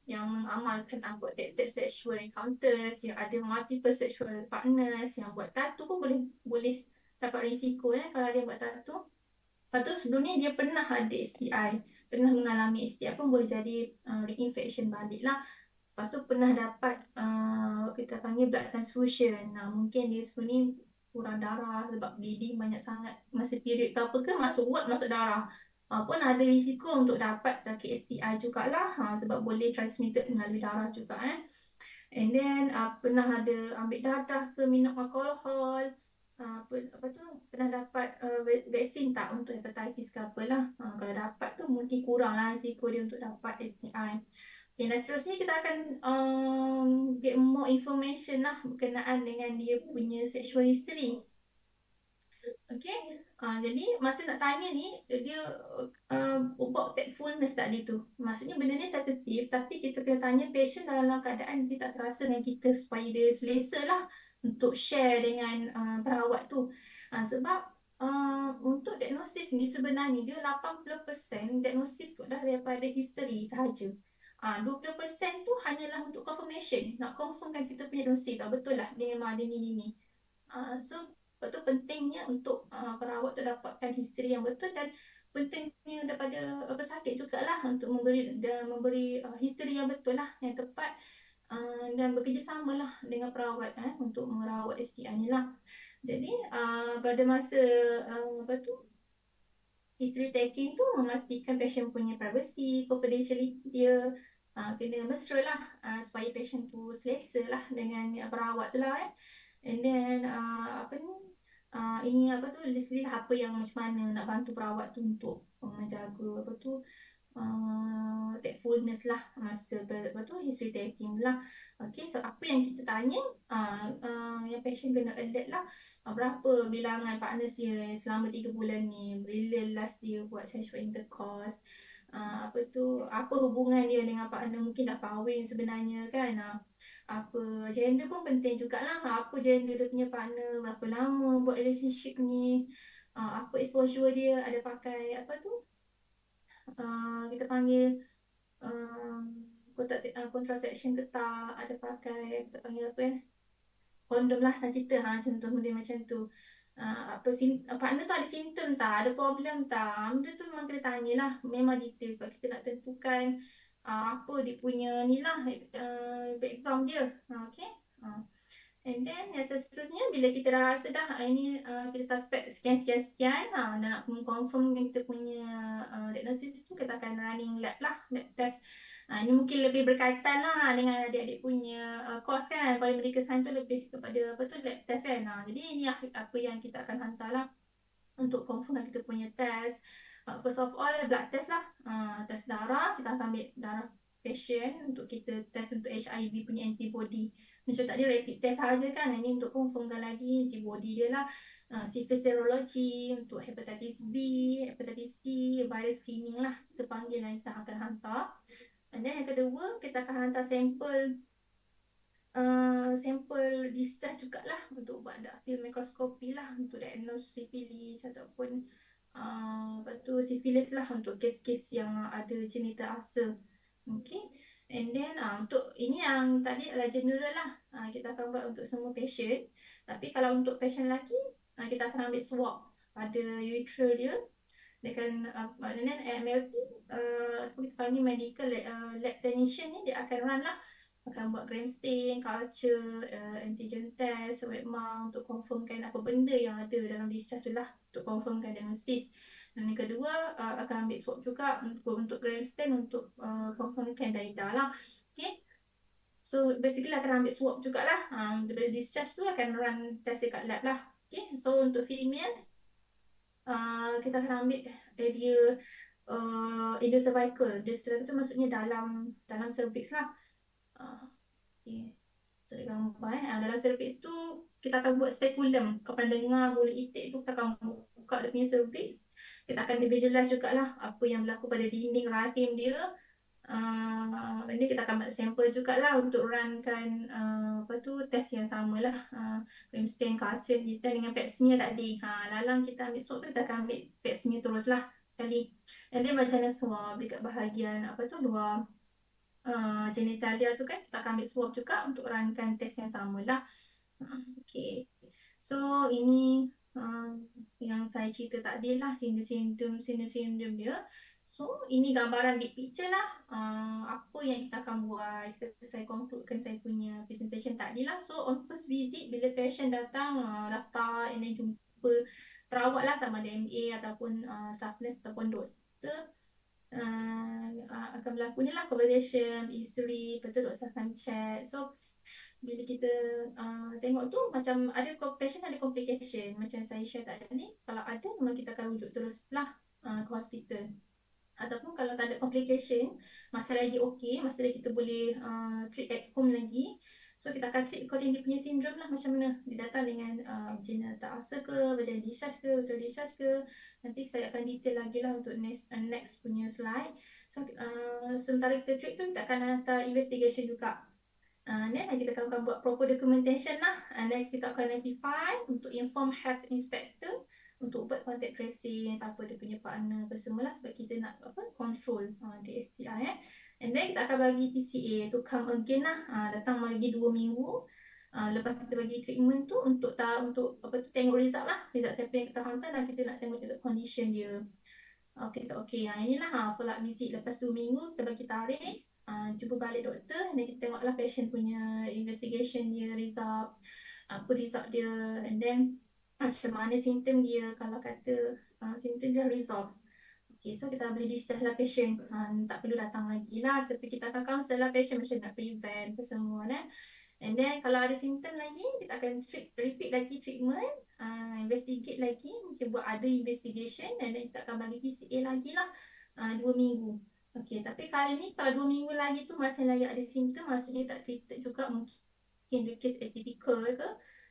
yang mengamalkan unprotected sexual encounters, yang ada multiple sexual partners, yang buat tattoo pun boleh dapat risiko kalau dia buat tattoo. Lepas tu sebelum ni dia pernah ada STI, pernah mengalami STI pun boleh jadi reinfection balik lah. Lepas tu pernah dapat kita panggil blood transfusion. Mungkin dia sebenarnya kurang darah sebab bleeding banyak sangat masa period ke apa ke, masuk ward masuk darah. pun ada risiko untuk dapat sakit STI jugalah, sebab boleh transmitted melalui darah juga. And then pernah ada ambil dadah ke, minum alkohol, apa tu, pernah dapat vaksin tak untuk hepatitis ke apalah. Kalau dapat tu mungkin kuranglah risiko dia untuk dapat STI. Okay, dan seterusnya kita akan get more information lah berkenaan dengan dia punya sexual history. Okay, jadi masa nak tanya ni, dia about tactfulness tadi tu. Maksudnya benda ni sensitif, tapi kita kena tanya patient dalam keadaan dia tak terasa dengan kita supaya dia selesa lah untuk share dengan perawat tu. Sebab untuk diagnosis ni sebenarnya dia 80% diagnosis tu dah daripada history sahaja. 20% tu hanyalah untuk confirmation, nak confirmkan kita punya diagnosis. Betul lah, dia memang ada ni. So betul pentingnya untuk perawat tu dapatkan history yang betul, dan pentingnya daripada pesakit jugalah untuk memberi history yang betul lah, yang tepat, dan bekerjasama lah dengan perawat untuk merawat STI ni lah. Jadi pada masa history taking tu memastikan patient punya privacy, confidentiality dia kena mesra lah, supaya patient tu selesa lah dengan perawat tu lah. And then ini list lah apa yang macam mana nak bantu perawat tu untuk menjaga tactfulness lah masa history taking lah. Okay, so apa yang kita tanya, yang patient kena alert lah, berapa bilangan partners dia selama 3 bulan ni, bila last dia buat sexual intercourse, apa hubungan dia dengan partner, mungkin dah kahwin sebenarnya kan, apa gender pun penting jugalah, apa gender dia punya partner, berapa lama buat relationship ni, apa exposure dia, ada pakai kita panggil contraception ke tak, ada pakai kita panggil kondom lah, senang cerita contoh benda macam tu. Partner tu ada simptom tak, ada problem tak, benda tu memang kena tanya lah, memang detail, sebab kita nak tentukan apa dia punya ni lah, background dia. Okay. And then yang seterusnya, bila kita dah rasa dah ini kita suspect sekian, nak confirm kita punya diagnosis tu, kita akan running lab test. Ini mungkin lebih berkaitan lah dengan adik-adik punya course kan, biomedical science tu lebih kepada lab test kan. Jadi ini apa yang kita akan hantar lah untuk confirm kita punya test. First of all, blood test lah, test darah. Kita akan ambil darah patient untuk kita test untuk HIV punya antibody. Macam tadi rapid test sahaja kan, ini untuk confirmkan lagi antibody dia lah. Syphilis serology untuk hepatitis B, hepatitis C, virus screening lah kita panggil, yang kita akan hantar. Dan yang kedua, kita akan hantar sampel discharge jugalah untuk buat field microscopy lah untuk diagnose syphilis ataupun syphilis lah untuk kes-kes yang ada genital ulcer. Okay. And then untuk ini yang tadi adalah general lah, kita akan buat untuk semua patient. Tapi kalau untuk patient lelaki, kita akan ambil swab pada urethra dia dengan MLT, kita panggil medical lab technician ni, dia akan run lah, akan buat gram stain, culture, antigen test, wet mount untuk confirmkan apa benda yang ada dalam discharge tu lah, untuk confirmkan diagnosis. Dan yang kedua, akan ambil swab juga untuk gram stain untuk confirmkan darah lah. Okay. So basically akan ambil swab jugalah, daripada discharge tu akan run test dekat lab lah. Okay. So untuk female, kita akan ambil area endocervical. Endocervical tu maksudnya dalam cervix lah. Okay. Tak ada gambar dalam cervix tu kita akan buat speculum. Kau pernah dengar bulu itik tu, kita akan buka dia punya cervix. Kita akan visualize jugalah apa yang berlaku pada dinding rahim dia. Ini kita akan buat sampel jugalah untuk runkan test yang sama lah, gram stain, culture kita dengan pap smear tadi. Lalang kita ambil swab tu, kita akan ambil pap smear terus lah sekali. Dan dia macam mana swab dekat bahagian luar genitalia tu kan, kita akan ambil swab juga untuk runkan test yang sama lah. Okay. So ini yang saya cerita tadi lah, sindrom dia. So ini gambaran big picture lah, apa yang kita akan buat. Saya concludekan saya punya presentation tadi lah. So on first visit, bila patient datang, daftar and then jumpa perawat lah, sama ada MA ataupun staff nurse ataupun doktor. doktor akan berlaku ni lah conversation, history, lepas tu doktor akan chat. So bila kita tengok tu macam ada patient ada complication macam saya share tadi, kalau ada memang kita akan rujuk terus lah ke hospital. Ataupun kalau tak ada complication, masih lagi okey, masih lagi kita boleh treat at home lagi. So kita akan treat according dia punya syndrome lah, macam mana dia datang dengan vaginal ulcer ke, vaginal discharge ke, uterine discharge ke. Nanti saya akan detail lagi lah untuk next punya slide. So sementara kita treat tu, kita akan hantar investigation juga. Then kita akan buat proper documentation lah, and then kita akan notify untuk inform health inspector untuk buat contact tracing, siapa dia punya partner apa semua lah, sebab kita nak control the STI and then kita akan bagi TCA to come again lah, datang lagi 2 minggu lepas kita bagi treatment tu untuk tengok result lah, result siapa yang kita hantar, dan kita nak tengok juga condition dia okey tak okey. Inilah follow up visit lepas 2 minggu, kita bagi tarikh, jumpa balik doktor, dan kita tengoklah patient punya investigation dia, result, apa result dia, and then macam mana simptom dia. Kalau kata simptom dia resolve, okay, so kita boleh discharge lah patient, tak perlu datang lagi lah, tapi kita akan counsel lah patient macam nak prevent apa semua and then kalau ada simptom lagi, kita akan repeat lagi treatment, investigate lagi, mungkin buat ada investigation, and then kita akan bagi TCA lagi lah 2 minggu. Okay, tapi kali ni kalau 2 minggu lagi tu masih lagi ada simptom, maksudnya tak treated juga, mungkin the case atypical ke,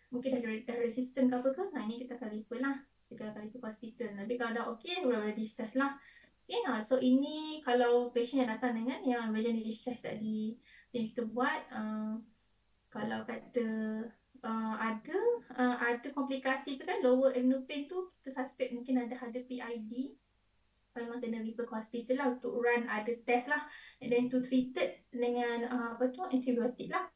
mungkin dah resistant ke apa ke, ini kita akan refer lah, kita akan refer hospital. Tapi kalau dah okay, boleh discharge lah. Okay, so ini kalau patient yang datang dengan yang vaginal discharge tadi yang kita buat, kalau kata ada komplikasi tu kan, lower abdominal pain tu, kita suspect mungkin ada PID. So memang kena refer ke hospital lah untuk run ada test lah, and then to treated dengan antibiotik lah.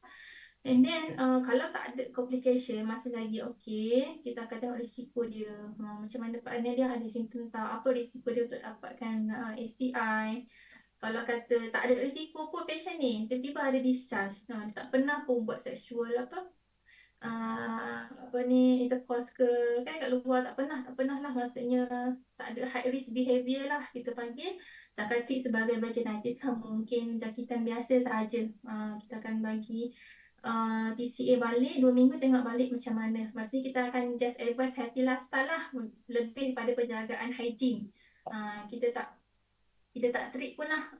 And then kalau tak ada complication, masih lagi okey, kita akan tengok risiko dia, macam mana partner dia ada simptom tak, apa risiko dia untuk dapatkan STI. Kalau kata tak ada risiko pun patient ni, tiba-tiba ada discharge, dia tak pernah pun buat sexual intercourse ke kan kat luar, tak pernah lah, maksudnya tak ada high risk behavior lah kita panggil, tak akan treat sebagai vaginitis lah, mungkin jangkitan biasa sahaja. Kita akan bagi TCA balik 2 minggu, tengok balik macam mana, maksudnya kita akan just advise healthy lifestyle lah, lebih pada penjagaan hygiene. Kita tak treat pun lah,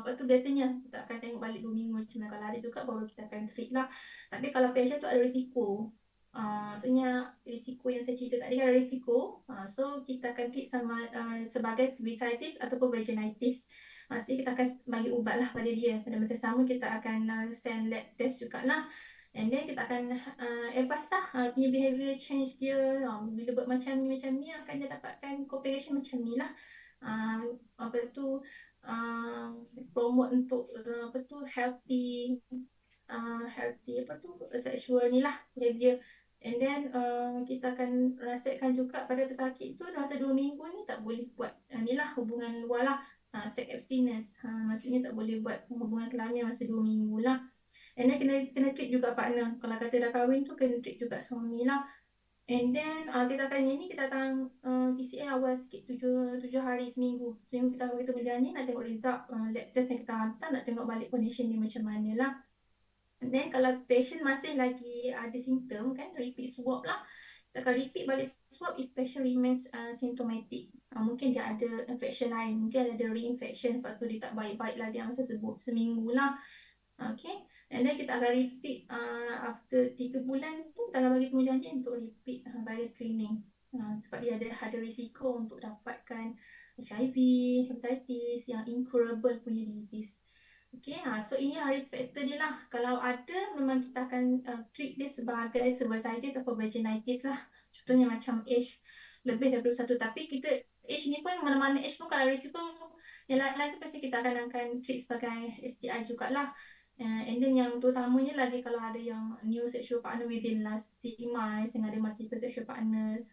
biasanya kita akan tengok balik 2 minggu macam mana, kalau ada juga baru kita akan treat lah. Tapi kalau patient tu ada risiko, maksudnya risiko yang saya cerita tadi kan ada risiko, so kita akan treat sebagai cervicitis ataupun vaginitis. Maksudnya kita akan bagi ubat lah pada dia, pada masa sama kita akan send lab test jugalah, and then kita akan advise lah punya behavior change dia, bila buat macam ni akan dia dapatkan complication macam ni lah. Promote untuk healthy sexual ni lah behavior. And then kita akan rasakan juga pada pesakit tu masa 2 minggu ni tak boleh buat ni lah hubungan luar lah, sex abstinence, maksudnya tak boleh buat hubungan kelamin masa 2 minggu lah. And then kena treat juga partner, kalau kata dah kahwin tu kena treat juga suami lah. And then kita akan TCA awal sikit, 7 hari seminggu kita akan beritahu berjanji nak tengok result lab test yang kita hantar, nak tengok balik condition dia macam mana lah. And then kalau patient masih lagi ada simptom kan, repeat swab lah, kita akan repeat balik swab if patient remains symptomatic. Mungkin dia ada infection lain, mungkin ada reinfection, lepas tu dia tak baik-baik lah, dia masa sebut seminggu lah. Okay, and then kita akan repeat after 3 bulan tu, kita akan bagi temujanji untuk repeat virus screening, sebab dia ada risiko untuk dapatkan HIV, hepatitis yang incurable punya disease. Okay, so ini risk factor dia lah. Kalau ada, memang kita akan treat dia sebagai cervicitis atau vaginitis lah. Contohnya macam age lebih daripada 1, tapi kita age ni pun, mana-mana age pun kalau risiko yang lain-lain tu pasti kita akan treat sebagai STI jugalah. And then yang terutamanya lagi kalau ada yang new sexual partner within last 3 months, yang ada multiple sexual partners,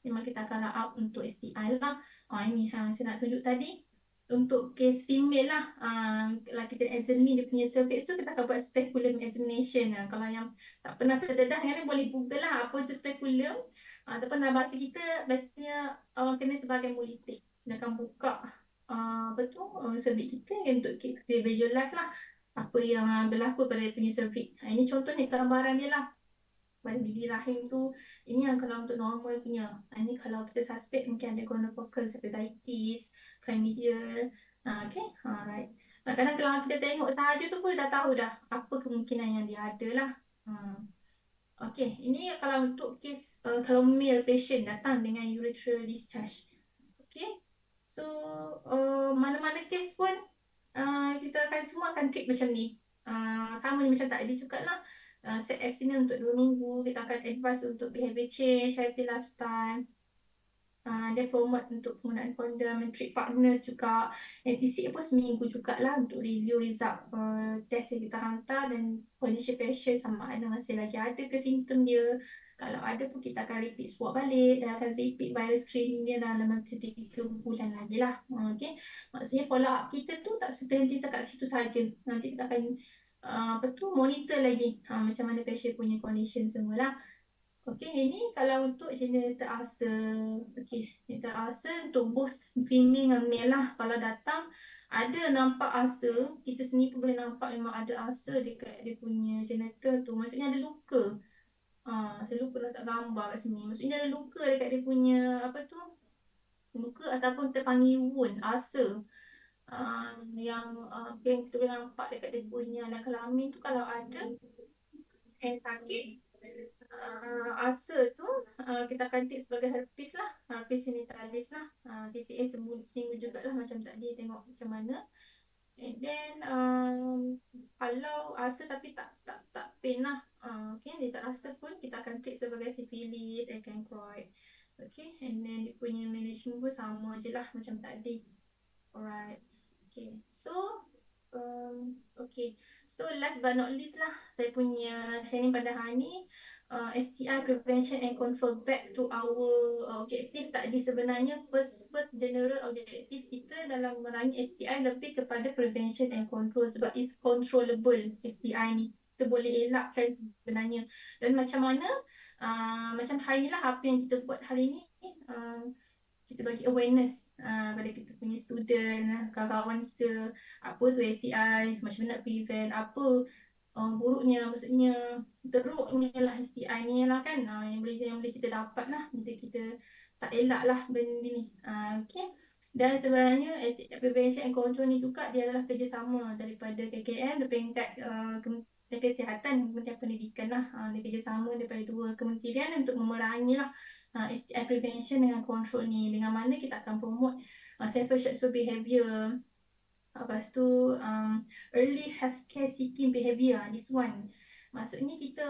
memang kita akan rule out untuk STI lah. Ini saya nak tunjuk tadi untuk case female lah, kalau kita examine dia punya cervix tu, kita akan buat speculum examination. Kalau yang tak pernah terdedah kan, boleh google lah apa itu speculum, ataupun dalam bahasa kita biasanya orang kenal sebagai mulitik. Dia akan buka cervix kita untuk kita visualize lah apa yang berlaku pada dia punya cervix. Ini contoh ni gambaran dia lah. Pada bibir rahim tu, ini yang kalau untuk normal punya. Ini kalau kita suspect mungkin ada gonococcal hepatitis, chlamydia. Okay, right. Kadang-kadang kalau kita tengok sahaja tu pun dah tahu dah apa kemungkinan yang dia ada lah. Okay, ini kalau untuk kes kalau male patient datang dengan urethral discharge. Okay, so mana-mana kes pun kita akan semua akan treat macam ni. Sama macam tadi juga lah. Set abstinence untuk 2 minggu. Kita akan advise untuk behavior change, healthy lifestyle. Dia promote untuk penggunaan kondom, treat partners juga. NTCA pun seminggu jugalah untuk review result test yang kita hantar dan condition patient sama ada masih lagi ada ke simptom dia. Kalau ada pun kita akan repeat swab balik dan akan repeat virus screening dia dalam masa 3 bulan lagi lah. Okay. Maksudnya follow up kita tu tak berhenti kat situ saja. Nanti kita akan monitor lagi macam mana patient punya condition semualah. Okay, ini kalau untuk genital ulcer. Okay, genital ulcer untuk both female dan male lah. Kalau datang ada nampak ulcer, kita sendiri pun boleh nampak memang ada ulcer dekat dia punya genital tu. Maksudnya ada luka. Saya lupa nak tak gambar kat sini. Maksudnya ada luka dekat dia punya luka ataupun terpanggil wound, ulcer. Yang kita boleh nampak dekat dia punya alat kelamin tu kalau ada and sakit. Ulcer tu kita akan take sebagai herpes lah, herpes genitalis lah. TCA seminggu jugalah macam tadi, tengok macam mana. And then kalau ulcer tapi tak pain lah, okay, dia tak rasa pun, kita akan take sebagai syphilis and chancroid. Okay, and then dia punya management pun sama je lah macam tadi. Alright, okay, so okay, so last but not least lah, saya punya sharing pada hari ni. STI prevention and control, back to our objective tadi. Sebenarnya first general objective kita dalam merangi STI lebih kepada prevention and control sebab is controllable. STI ni kita boleh elakkan sebenarnya. Dan macam mana macam hari ni lah, apa yang kita buat hari ni, kita bagi awareness pada kita punya student, kawan-kawan kita, apa tu STI, macam mana nak prevent, apa buruknya, maksudnya teruknya lah STI ni lah kan, yang boleh kita dapat lah bila kita tak elak lah benda ni. Okay. Dan sebenarnya STI prevention and control ni juga dia adalah kerjasama daripada KKM, daripada peringkat Kementerian Kesihatan, Kementerian Pendidikan lah. Dia kerjasama daripada 2 kementerian untuk memerangi lah STI prevention dengan control ni, dengan mana kita akan promote safer sexual behaviour. Lepas tu early healthcare seeking behaviour, this one. Maksudnya kita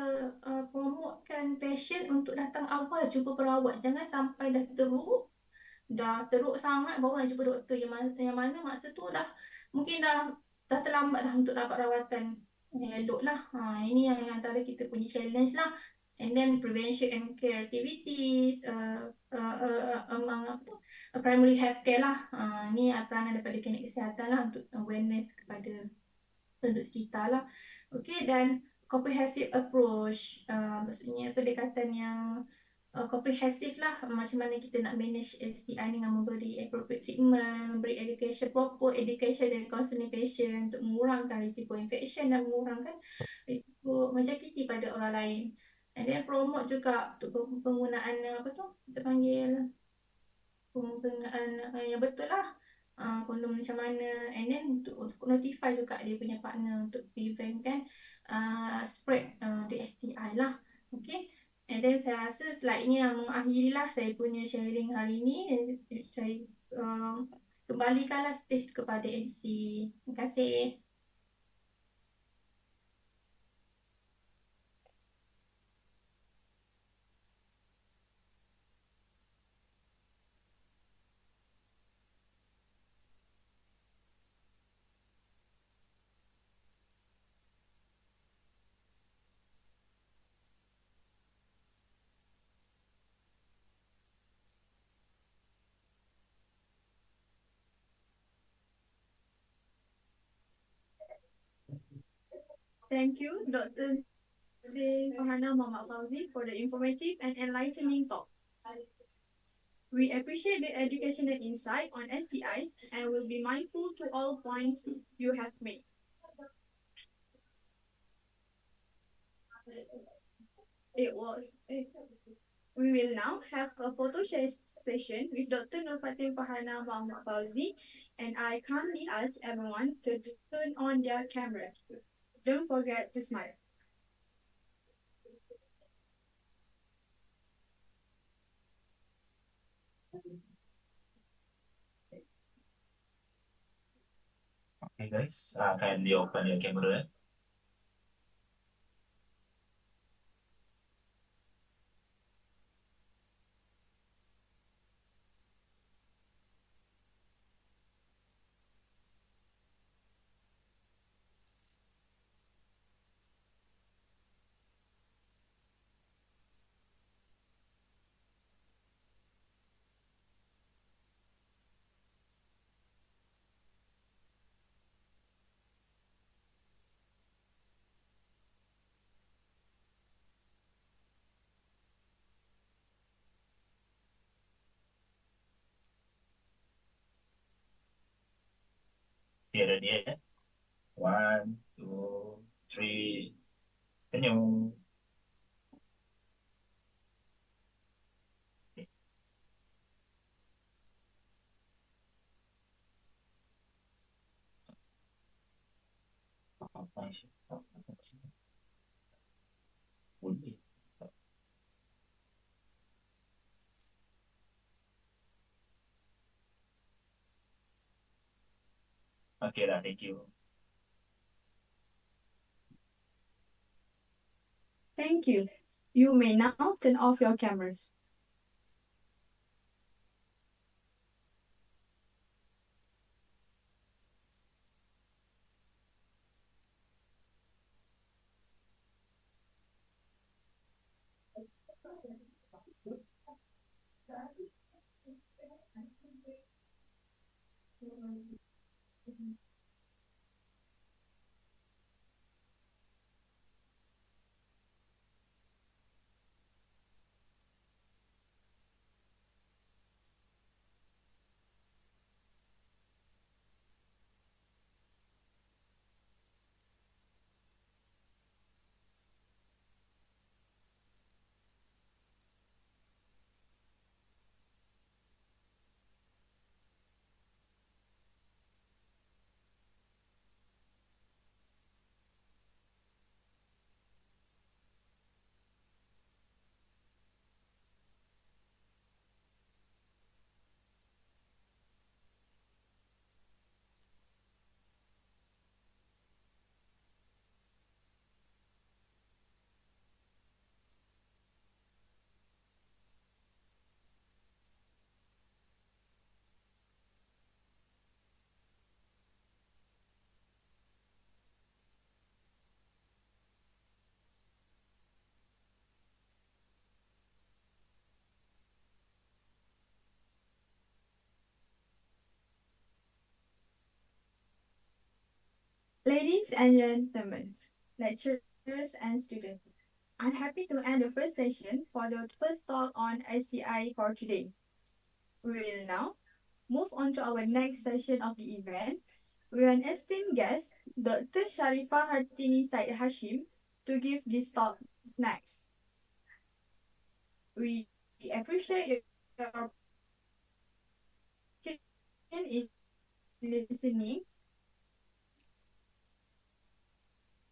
promotekan patient untuk datang awal jumpa perawat. Jangan sampai dah teruk sangat baru nak jumpa doktor. Yang mana masa tu mungkin dah terlambat dah untuk dapat rawatan elok lah. Ini yang antara kita punya challenge lah. And then prevention and care activities among primary healthcare lah. Ni peranan daripada klinik kesihatan lah untuk awareness kepada penduduk sekitar lah. Okay, dan comprehensive approach, maksudnya pendekatan yang comprehensive lah, macam mana kita nak manage STI dengan memberi appropriate treatment, memberi proper education dan counseling patient untuk mengurangkan risiko infection dan mengurangkan risiko menjangkiti pada orang lain. And then promote juga untuk penggunaan kita panggil penggunaan yang betul lah, kondom macam mana. And then untuk notify juga dia punya partner untuk prevent kan spread the STI lah. Okay. And then saya rasa slide ni yang mengakhirilah saya punya sharing hari ni. Saya kembalikanlah stage kepada MC. Terima kasih. Thank you, Dr. Farhana Muhammad Fauzi, for the informative and enlightening talk. We appreciate the educational insight on STIs and will be mindful to all points you have made. It was. We will now have a photo session with Dr. Nurfatin Farhana Muhammad Fauzi, and I kindly ask everyone to turn on their camera. Don't forget to smile. Okay, guys, kindly open your camera. Okay, ready, ya? 1, 2, 3, senyum. Okay dah, thank you. Thank you. You may now turn off your cameras. Ladies and gentlemen, lecturers and students, I'm happy to end the first session for the first talk on STI for today. We will now move on to our next session of the event with an esteemed guest, Dr. Sharifah Hartini Said Hashim, to give this talk next. We appreciate your in listening.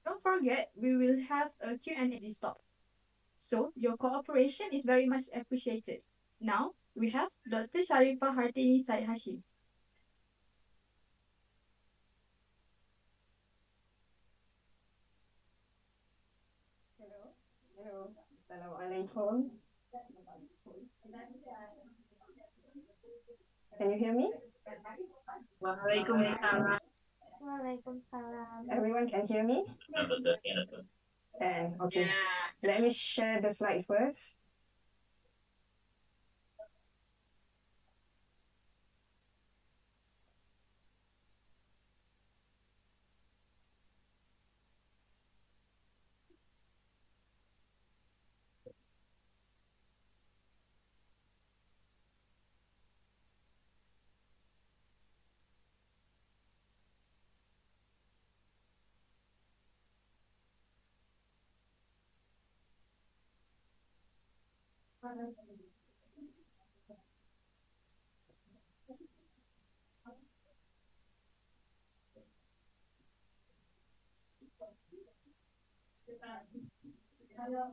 Don't forget, we will have a Q&A this talk. So your cooperation is very much appreciated. Now we have Dr. Sharifah Hartini Said Hashim. Hello. Assalamualaikum. Can you hear me? Waalaikumsalam. Everyone can hear me? And okay, let me share the slide first.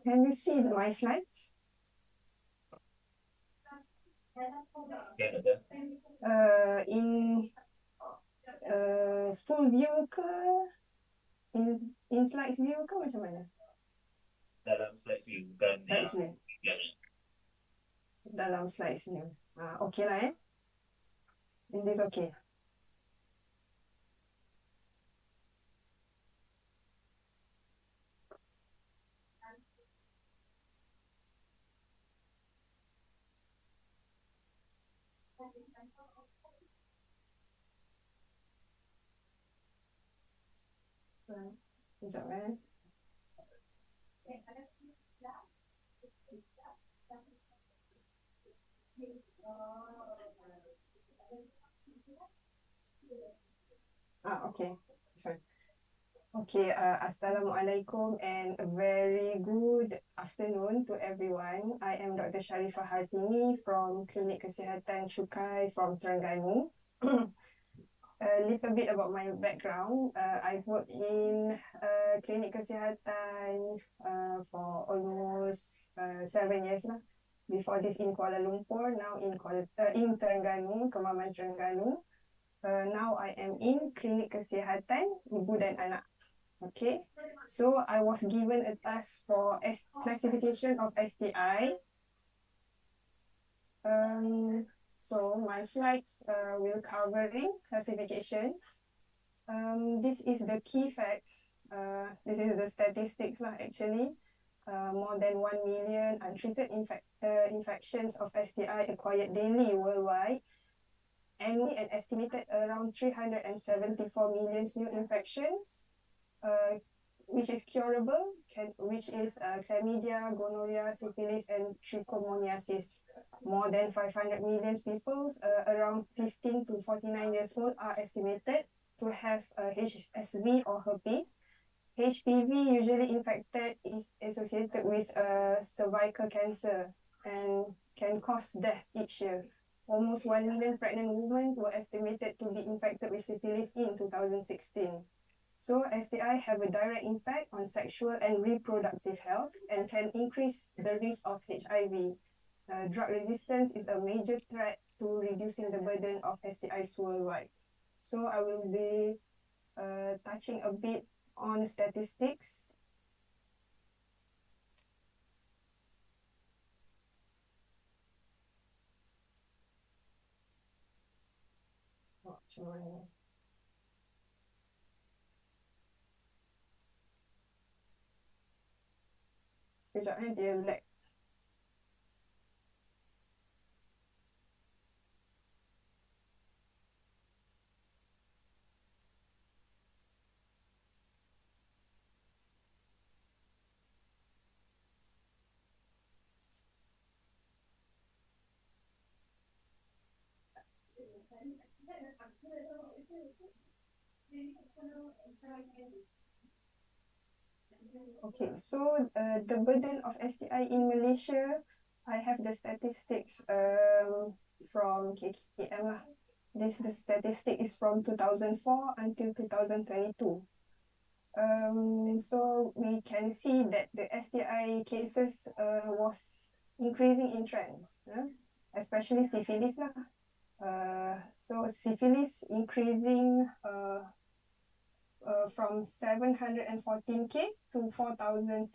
Can you see my slides? Okay, betul. In full view ke? In slides view ke macam mana? Dalam slide view, bukan Slides view. yang Dalam slides view. Okay lah Is this okay? Sekejap Okay. Sorry. Okay, Assalamualaikum and a very good afternoon to everyone. I am Dr. Sharifah Hartini from Klinik Kesihatan Cukai from Terengganu. A little bit about my background. I've worked in Klinik Kesihatan for almost 7 years lah. Before this in Kuala Lumpur, now in Terengganu, Kemaman Terengganu. Now I am in Klinik Kesihatan Ibu dan Anak. Okay, so I was given a task for classification of STI. So my slides will covering classifications. This is the key facts. This is the statistics lah actually. More than 1 million untreated infections of STI acquired daily worldwide. Annually, an estimated around 374 million new infections, which is curable, which is chlamydia, gonorrhea, syphilis, and trichomoniasis. More than 500 million people, around 15 to 49 years old, are estimated to have HSV or herpes. HPV, usually infected, is associated with cervical cancer and can cause death each year. Almost 1 million pregnant women were estimated to be infected with syphilis in 2016. So STI have a direct impact on sexual and reproductive health and can increase the risk of HIV. Drug resistance is a major threat to reducing the burden of STIs worldwide. So I will be touching a bit on statistics. Kejap dia lag. Okay, so the burden of STI in Malaysia, I have the statistics from KKM lah. The statistic is from 2004 until 2022. So we can see that the STI cases was increasing in trends, especially syphilis lah. So syphilis increasing from 714 cases to 4,669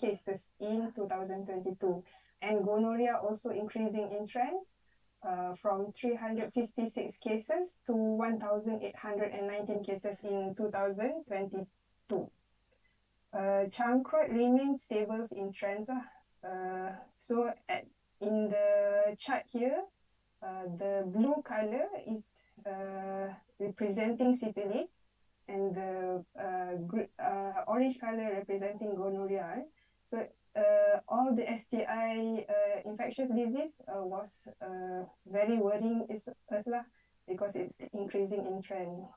cases in 2022. And gonorrhea also increasing in trends from 356 cases to 1,819 cases in 2022. Chancroid remains stable in trends. So in the chart here, the blue color is representing syphilis, and the orange color representing gonorrhea. So all the STI infectious disease was very worrying us lah, because it's increasing in trend.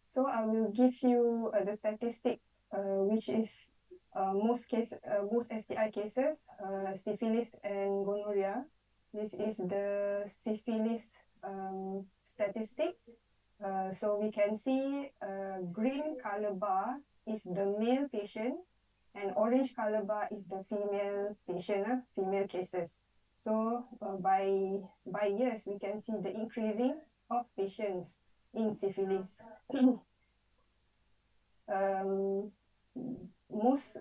So I will give you the statistic which is most STI cases, syphilis and gonorrhea. This is the syphilis statistic. So we can see green color bar is the male patient and orange color bar is the female patient, female cases. So by years, we can see the increasing of patients in syphilis. Most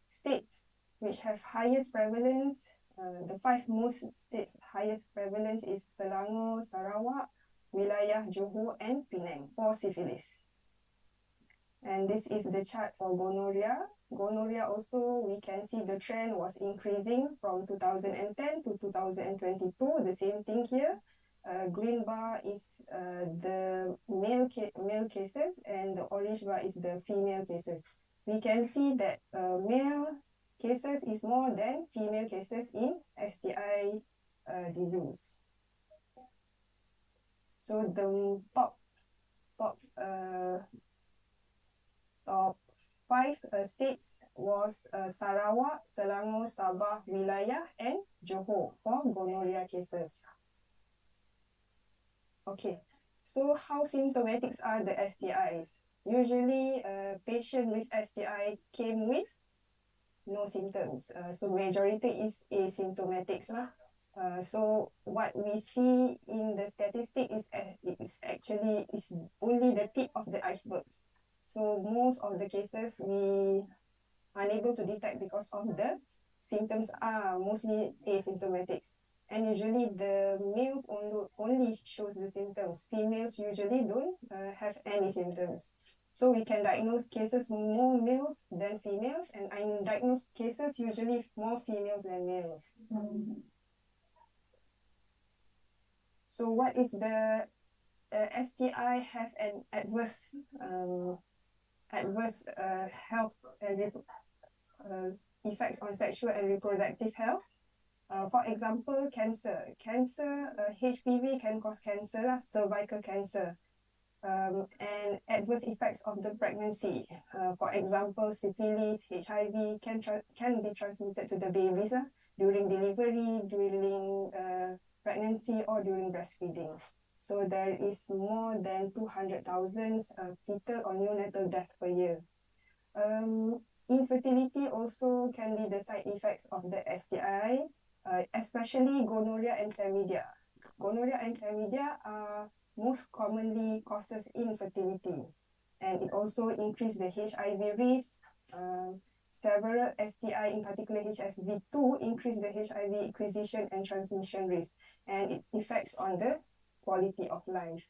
states which have highest prevalence, the 5 most states highest prevalence is Selangor, Sarawak, Wilayah Johor and Penang for syphilis. And this is the chart for gonorrhea. Gonorrhea also, we can see the trend was increasing from 2010 to 2022, the same thing here. Green bar is the male cases and the orange bar is the female cases. We can see that male cases is more than female cases in STI disease. So the top 5 states was Sarawak, Selangor, Sabah, Wilayah and Johor for gonorrhea cases. Okay, so how symptomatic are the STIs? Usually, a patient with STI came with no symptoms. So majority is asymptomatic. So what we see in the statistic is actually only the tip of the iceberg. So most of the cases we are unable to detect because of the symptoms are mostly asymptomatic. And usually the males only shows the symptoms. Females usually don't have any symptoms. So we can diagnose cases more males than females, and undiagnosed cases usually more females than males. So what is the STI have an adverse health and effects on sexual and reproductive health? For example, cancer. HPV can cause cancer, cervical cancer. And adverse effects of the pregnancy. For example, syphilis, HIV can be transmitted to the babies during delivery, during pregnancy, or during breastfeeding. So there is more than 200,000 fetal or neonatal death per year. Infertility also can be the side effects of the STI, especially gonorrhea and chlamydia. Gonorrhea and chlamydia are most commonly causes infertility, and it also increases the HIV risk. Several STI, in particular HSV2, increase the HIV acquisition and transmission risk, and it affects on the quality of life.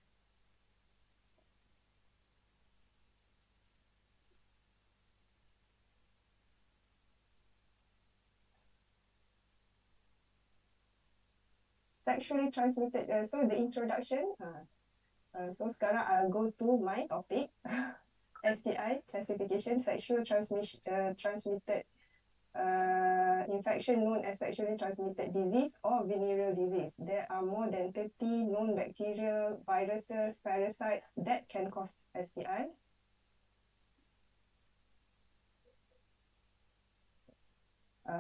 Sexually transmitted, so the introduction, so sekarang I'll go to my topic, STI classification, sexual transmitted infection known as sexually transmitted disease or venereal disease. There are more than 30 known bacteria, viruses, parasites that can cause STI.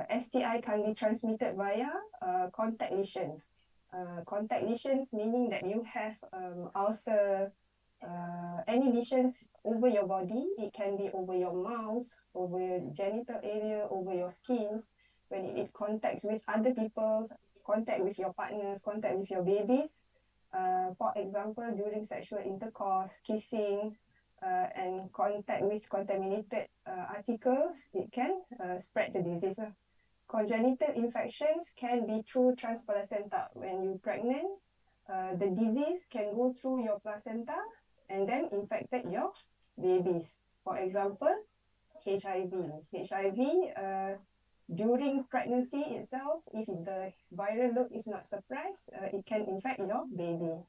STI can be transmitted via contact lesions. Contact lesions meaning that you have ulcer, any lesions over your body. It can be over your mouth, over your genital area, over your skins. When it contacts with other people's, contact with your partners, contact with your babies. For example, during sexual intercourse, kissing, and contact with contaminated articles, it can spread the disease. Congenital infections can be through transplacenta. When you're pregnant, the disease can go through your placenta and then infected your babies. For example, HIV. During pregnancy itself, if the viral load is not suppressed, it can infect your baby.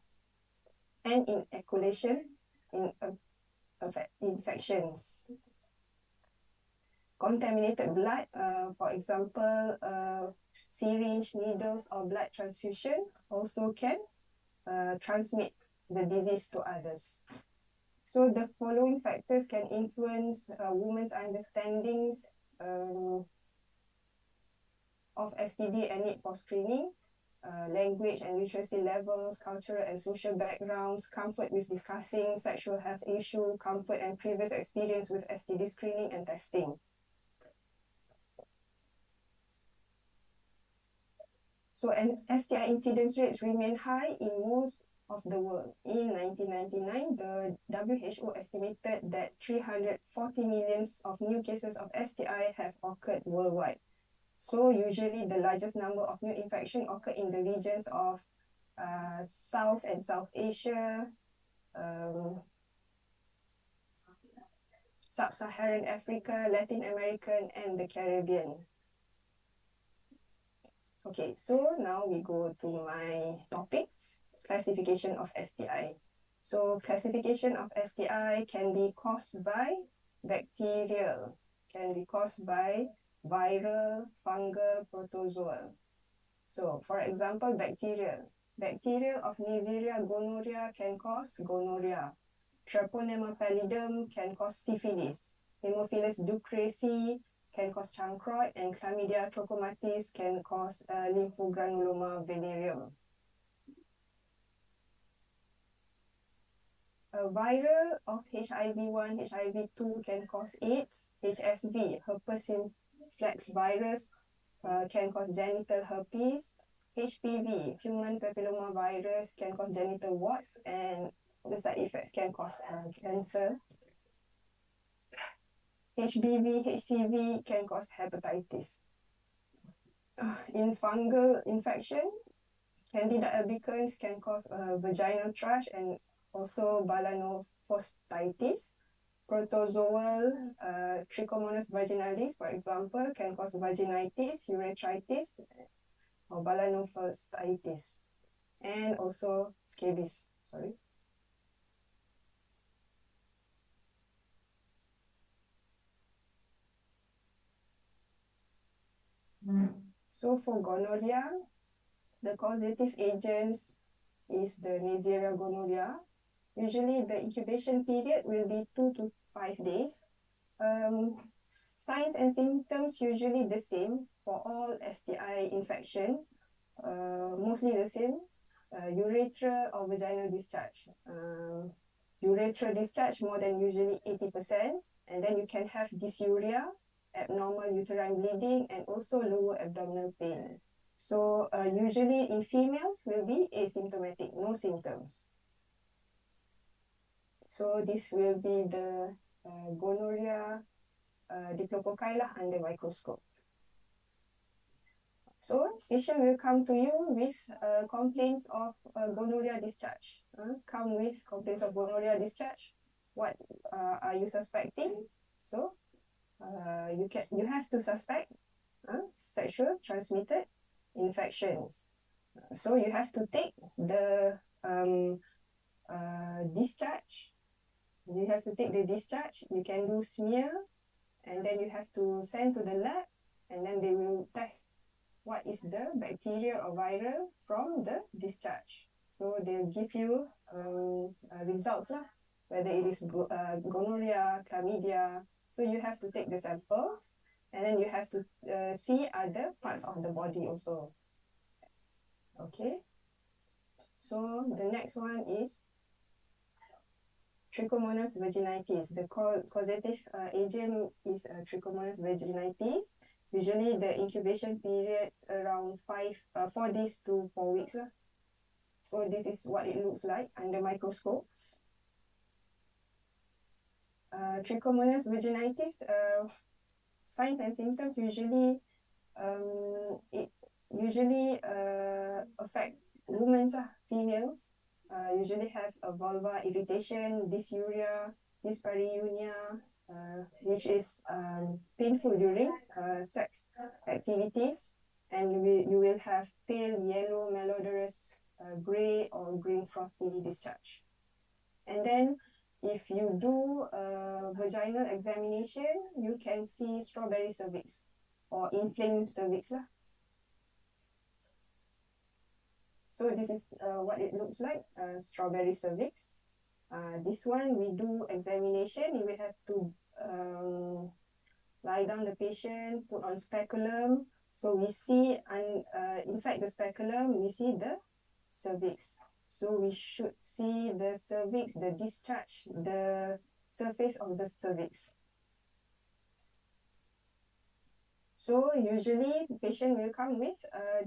And in ejaculation, infections. Contaminated blood, for example, syringe, needles, or blood transfusion also can transmit the disease to others. So the following factors can influence women's understandings of STD and need for screening. Language and literacy levels, cultural and social backgrounds, comfort with discussing sexual health issue, comfort and previous experience with STD screening and testing. So STI incidence rates remain high in most of the world. In 1999, the WHO estimated that 340 million of new cases of STI have occurred worldwide. So usually the largest number of new infections occur in the regions of South and South Asia, Sub-Saharan Africa, Latin American, and the Caribbean. Okay, so now we go to my topics. Classification of STI. So classification of STI can be caused by bacterial, can be caused by viral, fungal, protozoal. So for example, bacterial. Bacterial of Neisseria gonorrhea can cause gonorrhea. Treponema pallidum can cause syphilis. Haemophilus ducresi can cause chancroid, and Chlamydia trachomatis can cause lymphogranuloma venereum. A viral of HIV-1, HIV-2 can cause AIDS. HSV, herpes simplex virus, can cause genital herpes. HPV, human papilloma virus, can cause genital warts, and the side effects can cause cancer. HBV, HCV can cause hepatitis. In fungal infection, Candida albicans can cause vaginal thrush and also balanophostitis. Protozoal Trichomonas vaginalis, for example, can cause vaginitis, urethritis, or balanophostitis, and also scabies. So for gonorrhea, the causative agents is the Neisseria gonorrhea. Usually the incubation period will be 2 to 5 days. Signs and symptoms usually the same for all STI infection, mostly the same. Urethra or vaginal discharge. Urethral discharge more than usually 80%, and then you can have dysuria, abnormal uterine bleeding, and also lower abdominal pain. So usually in females will be asymptomatic, no symptoms. So this will be the gonorrhea diplococci under microscope. So patient will come to you with complaints of gonorrhea discharge. Come with complaints of gonorrhea discharge. What are you suspecting? So you have to suspect sexual transmitted infections. So you have to take the discharge. You have to take the discharge. You can do smear, and then you have to send to the lab, and then they will test what is the bacteria or viral from the discharge. So they'll give you results, whether it is gonorrhea, chlamydia. So you have to take the samples, and then you have to see other parts of the body also. Okay. So the next one is Trichomonas vaginitis. The causative agent is Trichomonas vaginitis. Usually the incubation periods around 4 days to 4 weeks. So this is what it looks like under microscope. Trichomonas vaginitis, signs and symptoms usually it usually affect women, females. Usually have a vulvar irritation, dysuria, dyspareunia, which is painful during sex activities, and you will have pale yellow, malodorous, gray or green frothy discharge. And then if you do a vaginal examination, you can see strawberry cervix or inflamed cervix. So this is what it looks like, strawberry cervix. This one, we do examination. We have to lie down the patient, put on speculum. So we see, inside the speculum, we see the cervix. So we should see the cervix, the discharge, the surface of the cervix. So usually the patient will come with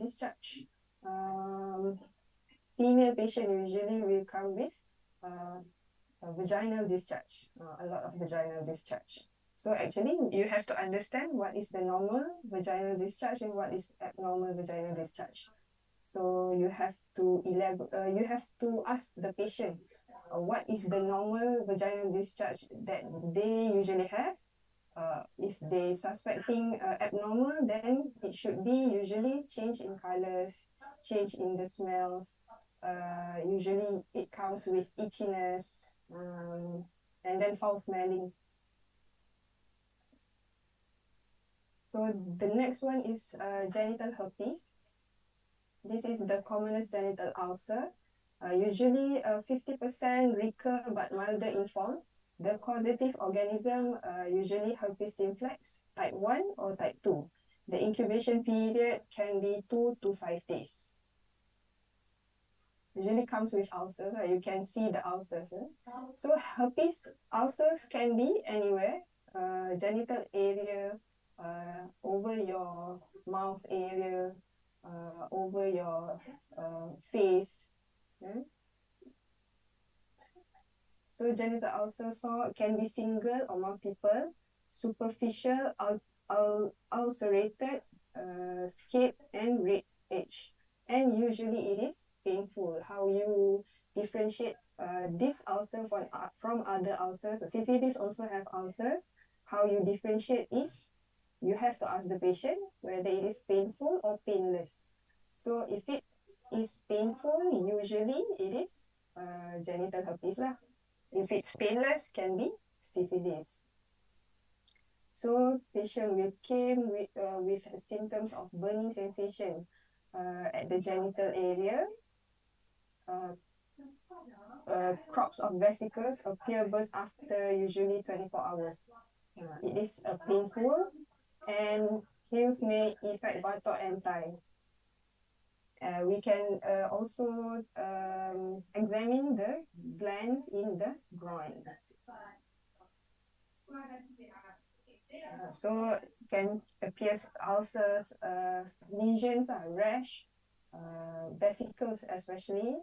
discharge. Female patient usually will come with a vaginal discharge, a lot of vaginal discharge. So actually, you have to understand what is the normal vaginal discharge and what is abnormal vaginal discharge. So you have to you have to ask the patient what is the normal vaginal discharge that they usually have. If they suspecting abnormal, then it should be usually change in colors, change in the smells. Usually it comes with itchiness, and then foul smellings. So the next one is genital herpes. This is the commonest genital ulcer. Usually 50% recur but milder in form. The causative organism, usually herpes simplex, type 1 or type 2. The incubation period can be 2 to 5 days. Usually comes with ulcers. You can see the ulcers. So herpes ulcers can be anywhere, genital area, over your mouth area, over your face. So genital ulcers can be single or multiple, superficial, ulcerated, scape, and red edge. And usually it is painful. How you differentiate this ulcer from other ulcers. Syphilis also have ulcers. How you differentiate is you have to ask the patient whether it is painful or painless. So if it is painful, usually it is genital herpes lah. If it's painless, can be syphilis. So patient will came with symptoms of burning sensation at the genital area. Crops of vesicles appear burst after usually 24 hours. It is painful, and heels may affect buttock and thigh. We can also examine the glands in the groin. So can appear ulcers, lesions, rash, vesicles especially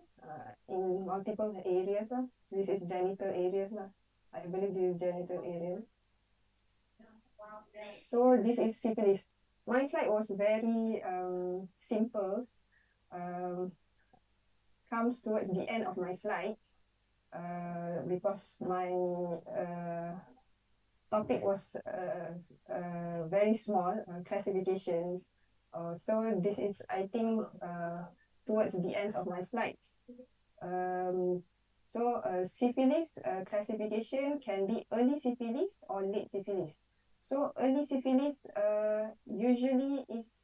in multiple areas. This is genital areas. I believe this is genital areas. So this is syphilis. My slide was very simple. Comes towards the end of my slides because my topic was very small, classifications. So this is, I think, towards the end of my slides. So syphilis classification can be early syphilis or late syphilis. So early syphilis usually it's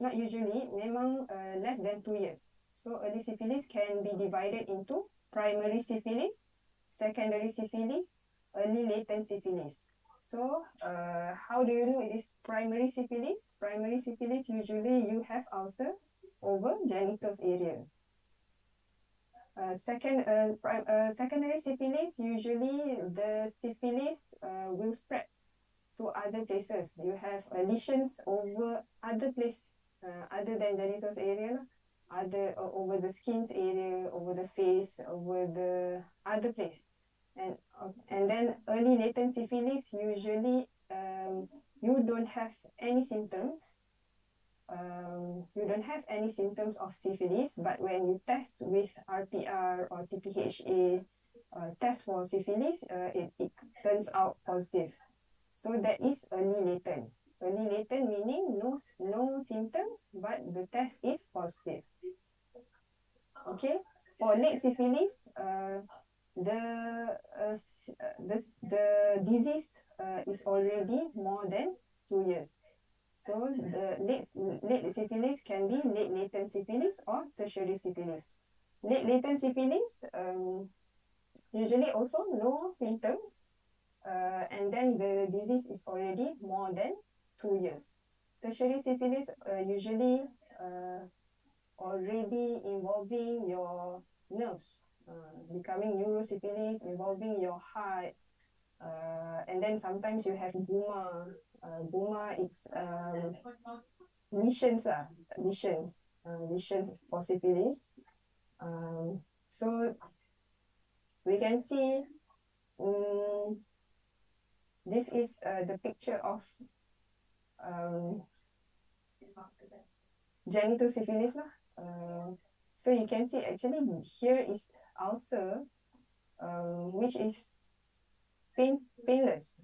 not usually, memang less than 2 years. So early syphilis can be divided into primary syphilis, secondary syphilis, early latent syphilis. So how do you know it is primary syphilis? Primary syphilis, usually you have ulcer over genitals area. Secondary syphilis, usually the syphilis will spread to other places. You have lesions over other place other than genitals area, over the skin's area, over the face, over the other place. And then early latent syphilis, usually you don't have any symptoms. You don't have any symptoms of syphilis, but when you test with RPR or TPHA, test for syphilis, it turns out positive. So that is early latent. Early latent meaning no symptoms, but the test is positive. Okay, for late syphilis, the disease is already more than 2 years. So the late syphilis can be late latent syphilis or tertiary syphilis. Late latent syphilis, usually also no symptoms, and then the disease is already more than 2 years. Tertiary syphilis usually already involving your nerves, becoming neurosyphilis, involving your heart, and then sometimes you have BUMA. BUMA, it's lesions for syphilis. So we can see this is the picture of genital syphilis. So you can see actually here is ulcer, which is painless.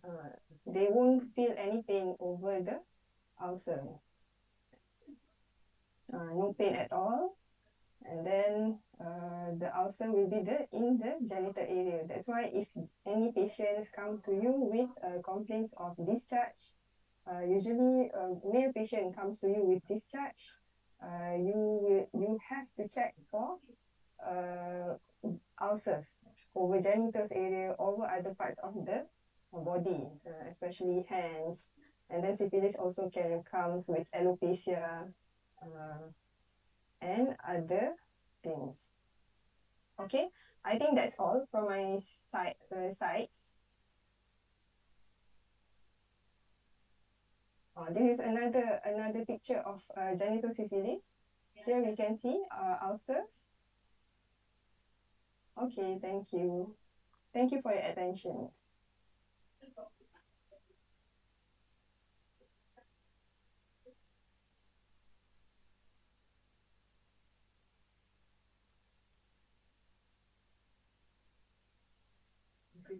They won't feel any pain over the ulcer. No pain at all. And then the ulcer will be in the genital area. That's why if any patients come to you with complaints of discharge, usually a male patient comes to you with discharge, you have to check for ulcers over genitals area, over other parts of the body, especially hands. And then syphilis also comes with alopecia and other things. Okay, I think that's all from my sides. This is another picture of genital syphilis. Here we can see ulcers. Okay, thank you. Thank you for your attention.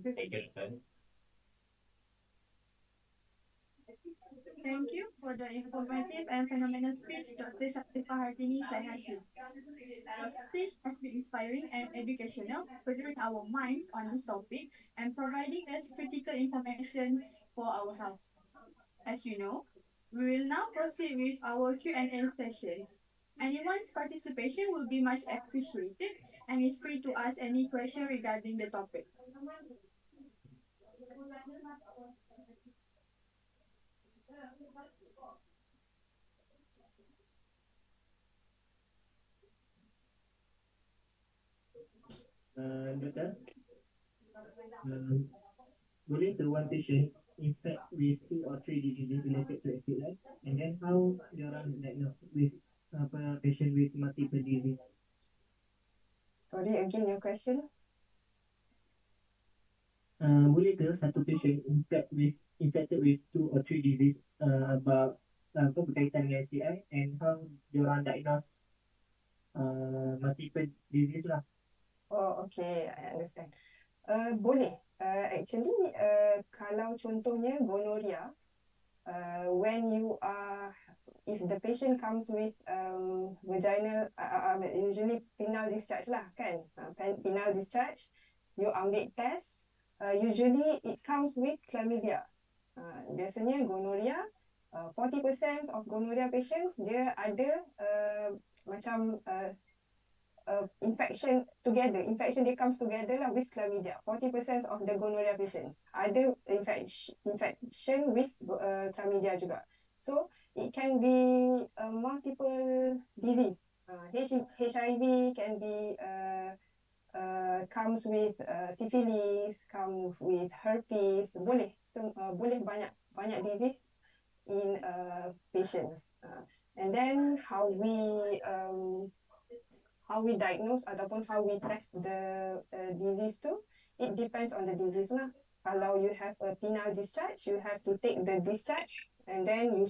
Thank you, Fan. Thank you for the informative and phenomenal speech, Dr. Shafifah Hartini Saihashim. Your speech has been inspiring and educational, furthering our minds on this topic and providing us critical information for our health. As you know, we will now proceed with our Q&A sessions. Anyone's participation will be much appreciated and is free to ask any question regarding the topic. Doctor, boleh ke one patient infect with 2 or 3 diseases related to STI, and then how they are diagnosed with patient with multiple disease? Sorry, again your question. Boleh ke satu patient infected with 2 or 3 disease about berkaitan dengan STI, and how they are diagnosed multiple disease lah? Oh, okay, I understand. Boleh. Actually, kalau contohnya gonorrhea, when you are, if the patient comes with vaginal, usually penile discharge lah, kan? Penile discharge, you ambil test, usually it comes with chlamydia. Biasanya gonorrhea, 40% of gonorrhea patients, dia ada macam infection dia comes together lah with chlamydia. 40% of the gonorrhea patients ada infection with chlamydia juga. So it can be multiple disease. HIV can be comes with syphilis, come with herpes, boleh banyak disease in patients. And then how we diagnose ataupun how we test the disease tu, it depends on the disease lah. Kalau you have a penile discharge, you have to take the discharge and then you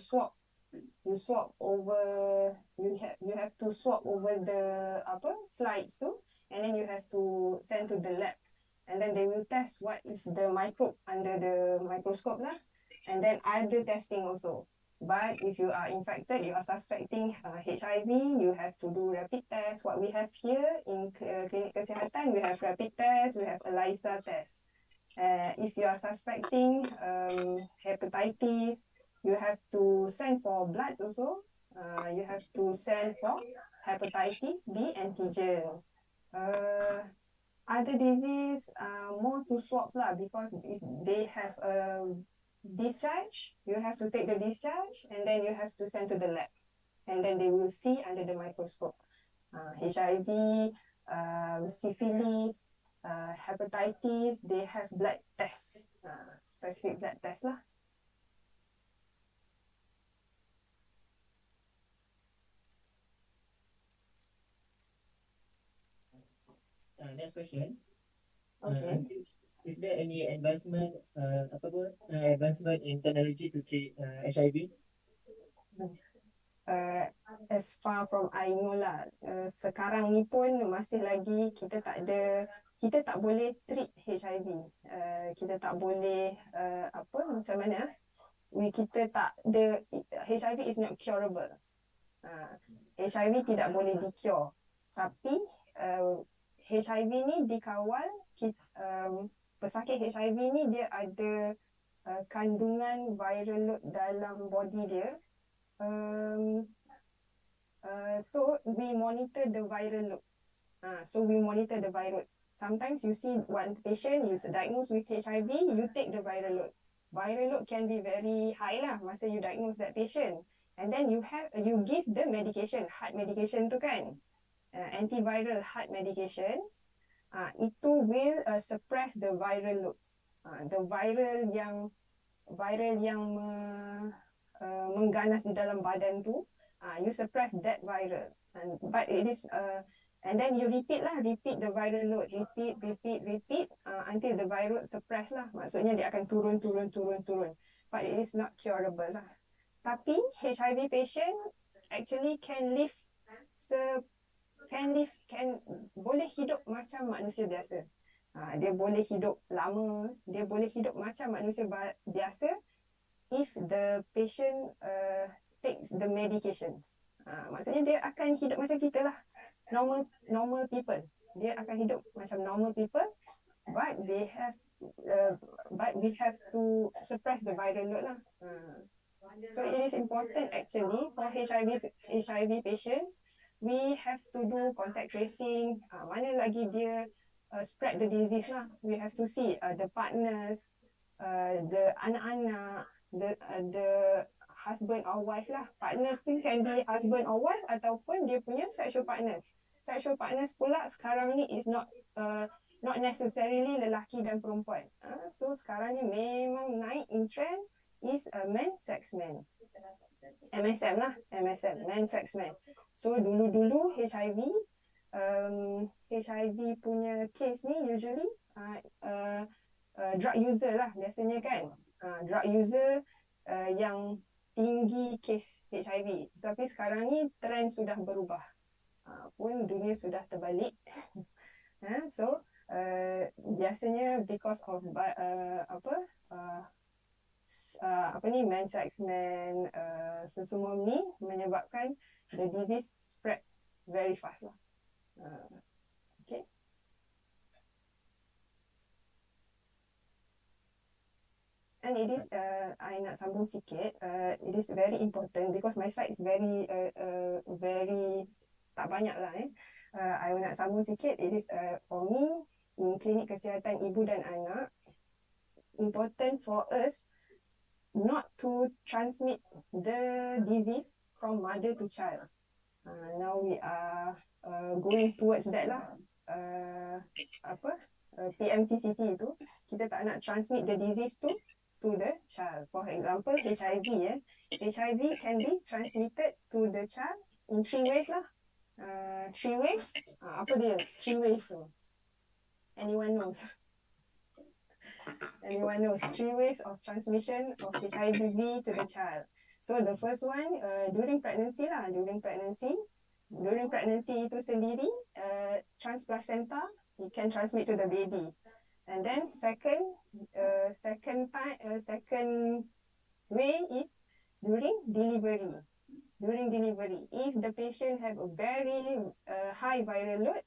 have to swab over the slides tu, and then you have to send to the lab, and then they will test what is the microbe under the microscope lah, and then other testing also. But if you are infected, you are suspecting HIV, you have to do rapid test. What we have here in klinik kesihatan, we have rapid test, we have ELISA test. If you are suspecting hepatitis, you have to send for bloods also. You have to send for hepatitis B antigen. Other disease, more to swabs lah, because if they have a discharge, you have to take the discharge and then you have to send to the lab, and then they will see under the microscope. HIV, syphilis, hepatitis, they have blood tests, specific blood tests lah. Next question. Okay. Is there any advancement advancement in technology to treat HIV? As far from I know lah, sekarang ni pun masih lagi kita tak boleh treat HIV. Kita tak boleh macam mana? Kita tak the HIV is not curable. HIV tidak boleh di-cure. Tapi HIV ni dikawal, pesakit HIV ni dia ada kandungan viral load dalam body dia. So we monitor the viral load. Sometimes you see one patient you diagnosed with HIV, you take the viral load. Viral load can be very high lah masa you diagnose that patient, and then you give the medication, heart medication tu kan, antiviral heart medications. Itu will suppress the viral loads. The viral yang mengganas di dalam badan tu, you suppress that viral, but it is and then you repeat the viral load, repeat until the viral suppress lah. Maksudnya dia akan turun, but it is not curable lah. Tapi HIV patient actually boleh hidup macam manusia biasa. Dia boleh hidup lama, dia boleh hidup macam manusia biasa if the patient takes the medications. Maksudnya dia akan hidup macam kita lah, normal people. Dia akan hidup macam normal people, but we have to suppress the viral load lah. So it is important actually for HIV patients, we have to do contact tracing. Mana lagi dia spread the disease lah. We have to see the partners, the anak-anak, the husband or wife lah. Partners tu can be husband or wife ataupun dia punya sexual partners. Sexual partners pula sekarang ni is not necessarily lelaki dan perempuan. So sekarang ni memang naik in trend is man sex man. MSM lah, man sex man. So dulu-dulu HIV punya case ni usually drug user lah biasanya kan. Drug user yang tinggi case HIV. Tapi sekarang ni trend sudah berubah. Pun dunia sudah terbalik. So biasanya because of man sex man, sesemua ni menyebabkan the disease spread very fast lah. Okay. And it is, I nak sambung sikit, it is very important because my slide is very tak banyak lah I nak sambung sikit. It is for me, in klinik kesihatan ibu dan anak, important for us not to transmit the disease from mother to child. Now we are going towards that lah. PMTCT itu, kita tak nak transmit the disease to the child. For example, HIV HIV can be transmitted to the child in 3 ways lah. 3 ways? Apa dia? 3 ways tu? Anyone knows? Anyone knows? 3 ways of transmission of HIV to the child. So the first one, during pregnancy lah. During pregnancy itu sendiri, transplacenta, it can transmit to the baby. And then second way is during delivery. During delivery, if the patient have a very high viral load,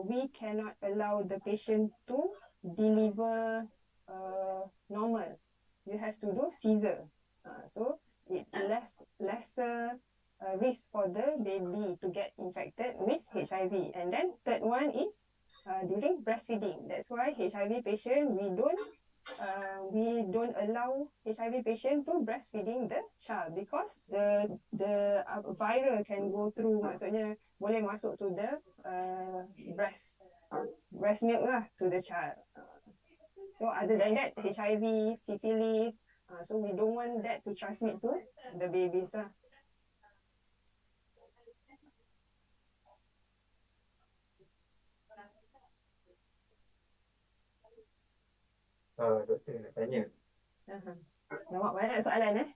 we cannot allow the patient to deliver normal. You have to do caesar. So it lesser risk for the baby to get infected with HIV. And then third one is during breastfeeding. That's why HIV patient, we don't allow HIV patient to breastfeeding the child because the viral can go through, maksudnya boleh masuk to the breast milk lah to the child. So other than that, HIV, syphilis, so we don't want that to transmit to the babies lah. Doktor nak tanya. Nampak banyak soalan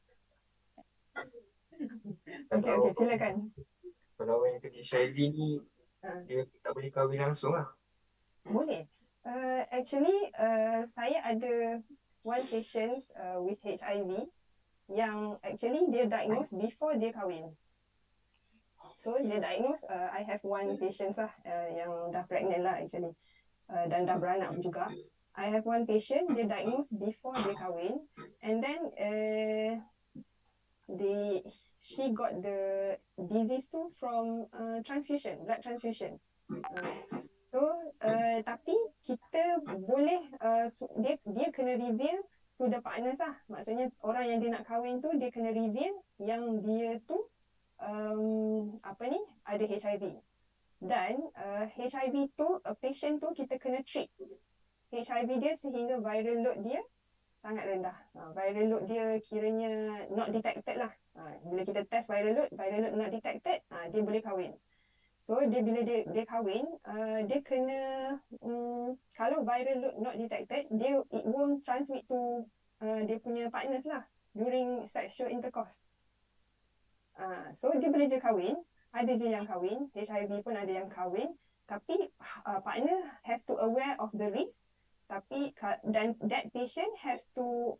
Kalau- Okay, silakan. Kalau orang yang kena HIV ni, dia tak boleh kahwin langsung lah. Boleh. Actually, saya ada one patient with HIV yang actually dia diagnose before dia kahwin. So dia diagnose, I have one patient lah yang dah pregnant lah actually, dan dah beranak juga. I have one patient, dia diagnose before dia kahwin, and then she got the disease tu from transfusion, blood transfusion. So tapi kita boleh dia kena reveal to the partners lah. Maksudnya orang yang dia nak kahwin tu dia kena reveal yang dia tu ada HIV. Dan HIV tu patient tu kita kena treat HIV dia sehingga viral load dia sangat rendah. Viral load dia kiranya not detected lah. Bila kita test viral load not detected, dia boleh kahwin. So bila dia kahwin, dia kena kalau viral load not detected, it won't transmit to dia punya partners lah during sexual intercourse. So dia boleh je kahwin, ada je yang kahwin, HIV pun ada yang kahwin, tapi partner have to aware of the risk, tapi dan that patient have to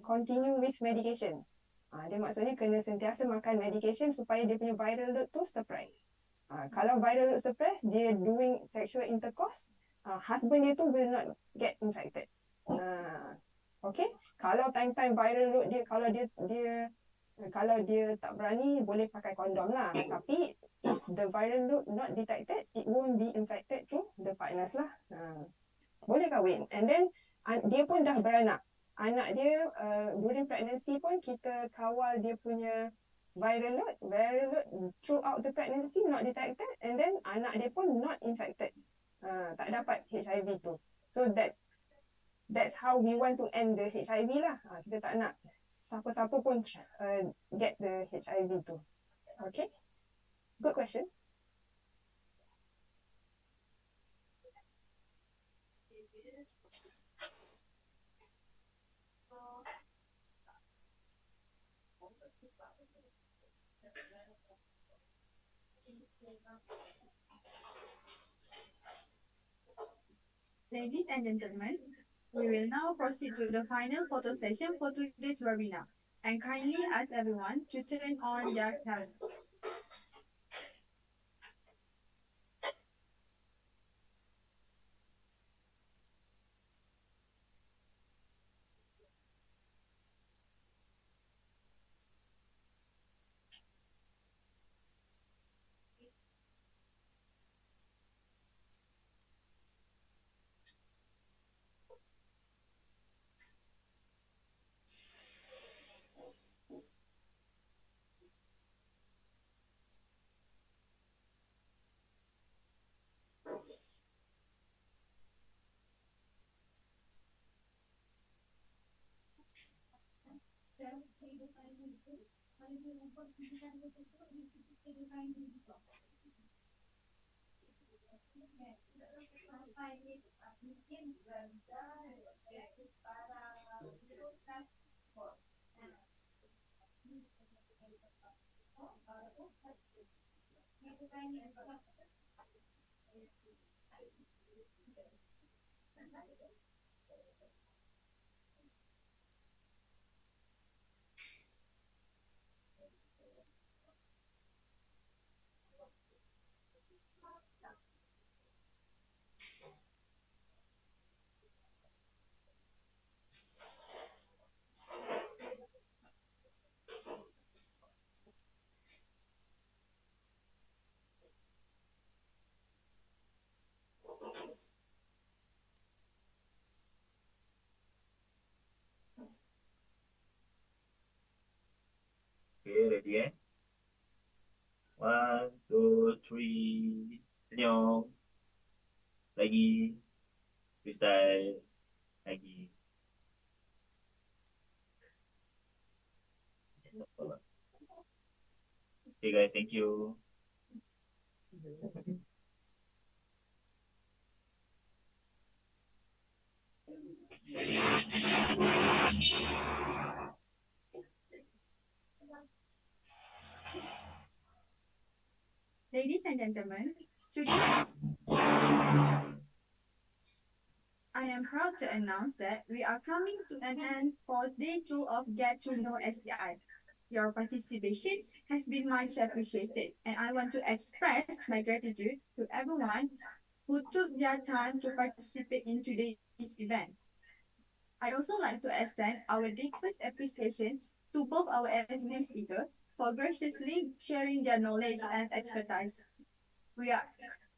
continue with medications. Dia maksudnya kena sentiasa makan medication supaya dia punya viral load tu suppress. Kalau viral load suppress, dia doing sexual intercourse, husband dia tu will not get infected. Okay, kalau time-time viral load dia, kalau dia tak berani, boleh pakai kondom lah. Tapi if the viral load not detected, it won't be infected to the partners lah. Boleh kahwin. And then dia pun dah beranak. Anak dia during pregnancy pun kita kawal dia punya viral load throughout the pregnancy not detected, and then anak dia pun not infected. Tak dapat HIV tu. So that's how we want to end the HIV lah. Kita tak nak siapa-siapa pun get the HIV tu. Okay? Good question. Ladies and gentlemen, we will now proceed to the final photo session for today's webinar, and kindly ask everyone to turn on their cameras. 3, senyum. Lagi. Freestyle. Lagi. Okay guys, thank you. Ladies and gentlemen, students, I am proud to announce that we are coming to an end for day 2 of Get to Know STI. Your participation has been much appreciated, and I want to express my gratitude to everyone who took their time to participate in today's event. I'd also like to extend our deepest appreciation to both our esteemed speakers for graciously sharing their knowledge and expertise. We are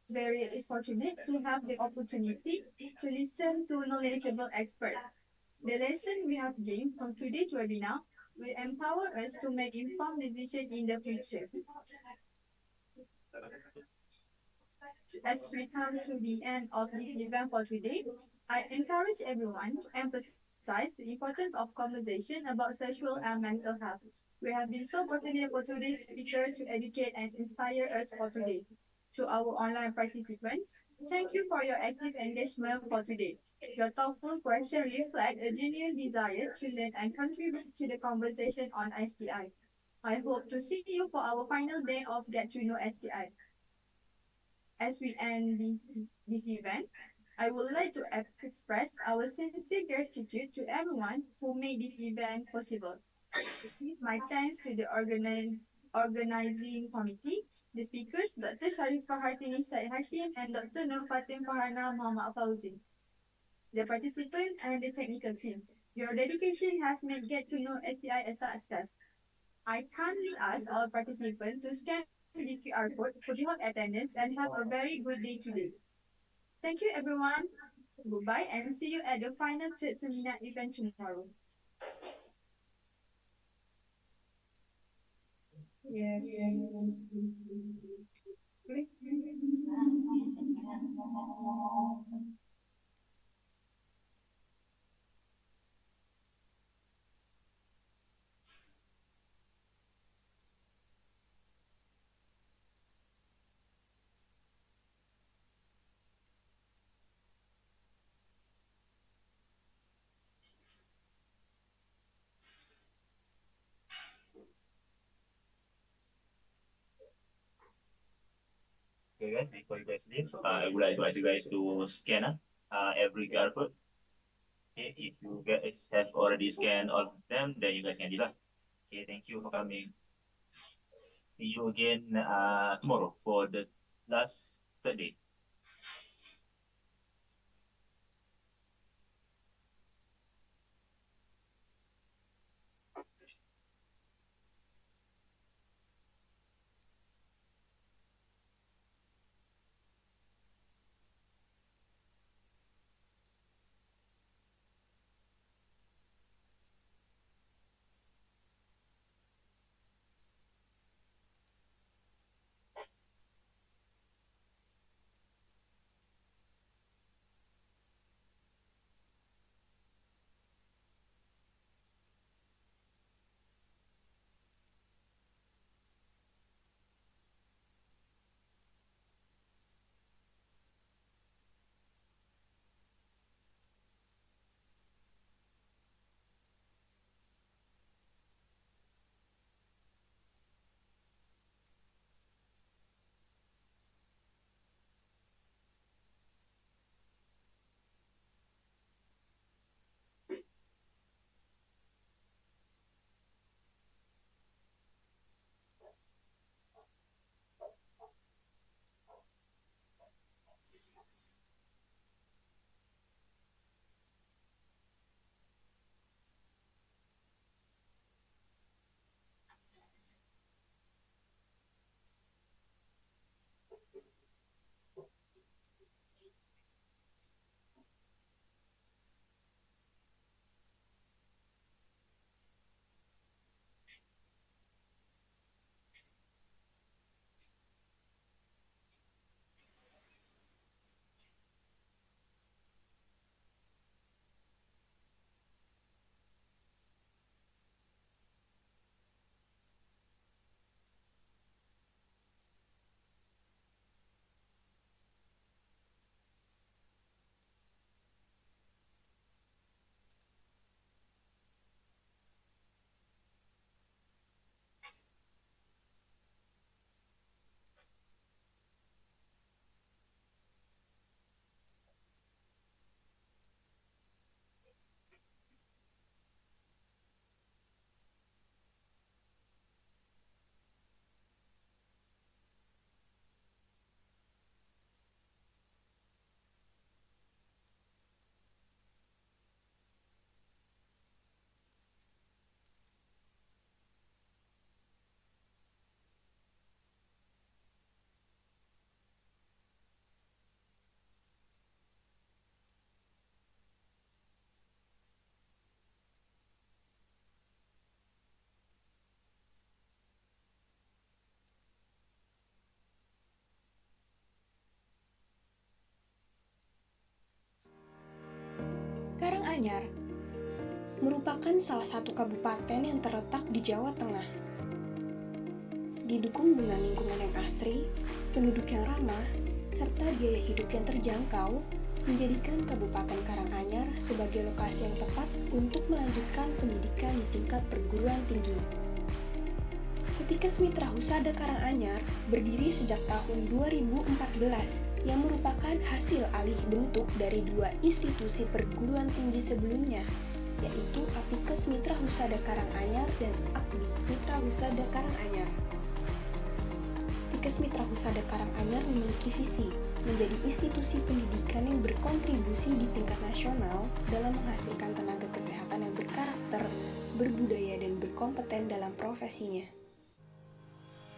very fortunate to have the opportunity to listen to knowledgeable experts. The lesson we have gained from today's webinar will empower us to make informed decisions in the future. As we come to the end of this event for today, I encourage everyone to emphasize the importance of conversation about sexual and mental health. We have been so fortunate for today's speaker to educate and inspire us for today. To our online participants, thank you for your active engagement for today. Your thoughtful questions reflect a genuine desire to learn and contribute to the conversation on STI. I hope to see you for our final day of Get to Know STI. As we end this event, I would like to express our sincere gratitude to everyone who made this event possible. My thanks to the organizing committee, the speakers, Dr. Sharifah Hartini Syed Hashim and Dr. Nur Fatim Farhana Muhammad Fauzi, the participants and the technical team. Your dedication has made Get to Know STI a success. I kindly ask all participants to scan the QR code for GHOCS attendance and have a very good day today. Thank you everyone. Goodbye and see you at the final third seminar event tomorrow. Yes. Please. Okay guys, before you guys leave, I would like to ask you guys to scan every QR code. Okay, if you guys have already scanned all of them, then you guys can leave. Okay, thank you for coming. See you again tomorrow for the last third day. Karanganyar merupakan salah satu kabupaten yang terletak di Jawa Tengah. Didukung dengan lingkungan yang asri, penduduk yang ramah, serta biaya hidup yang terjangkau, menjadikan Kabupaten Karanganyar sebagai lokasi yang tepat untuk melanjutkan pendidikan di tingkat perguruan tinggi. Setikes Mitra Husada Karanganyar berdiri sejak tahun 2014 yang merupakan hasil alih bentuk dari dua institusi perguruan tinggi sebelumnya, yaitu Apikes Mitra Husada Karanganyar dan Akmi Mitra Husada Karanganyar. Apikes Mitra Husada Karanganyar memiliki visi menjadi institusi pendidikan yang berkontribusi di tingkat nasional dalam menghasilkan tenaga kesehatan yang berkarakter, berbudaya, dan berkompeten dalam profesinya.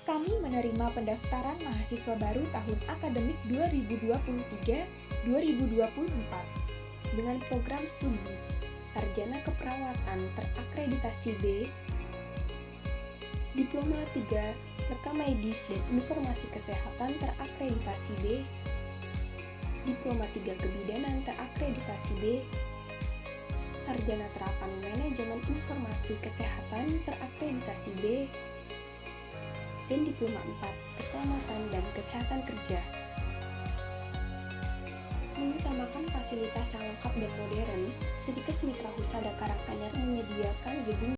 Kami menerima pendaftaran mahasiswa baru tahun akademik 2023-2024 dengan program studi Sarjana Keperawatan terakreditasi B, Diploma 3 Rekam Medis dan Informasi Kesehatan terakreditasi B, Diploma 3 Kebidanan terakreditasi B, Sarjana Terapan Manajemen Informasi Kesehatan terakreditasi B, dan Diploma 4 Keselamatan dan Kesehatan Kerja. Mengutamakan fasilitas yang lengkap dan modern, Setikes Mitra Husada Karanganyar menyediakan gedung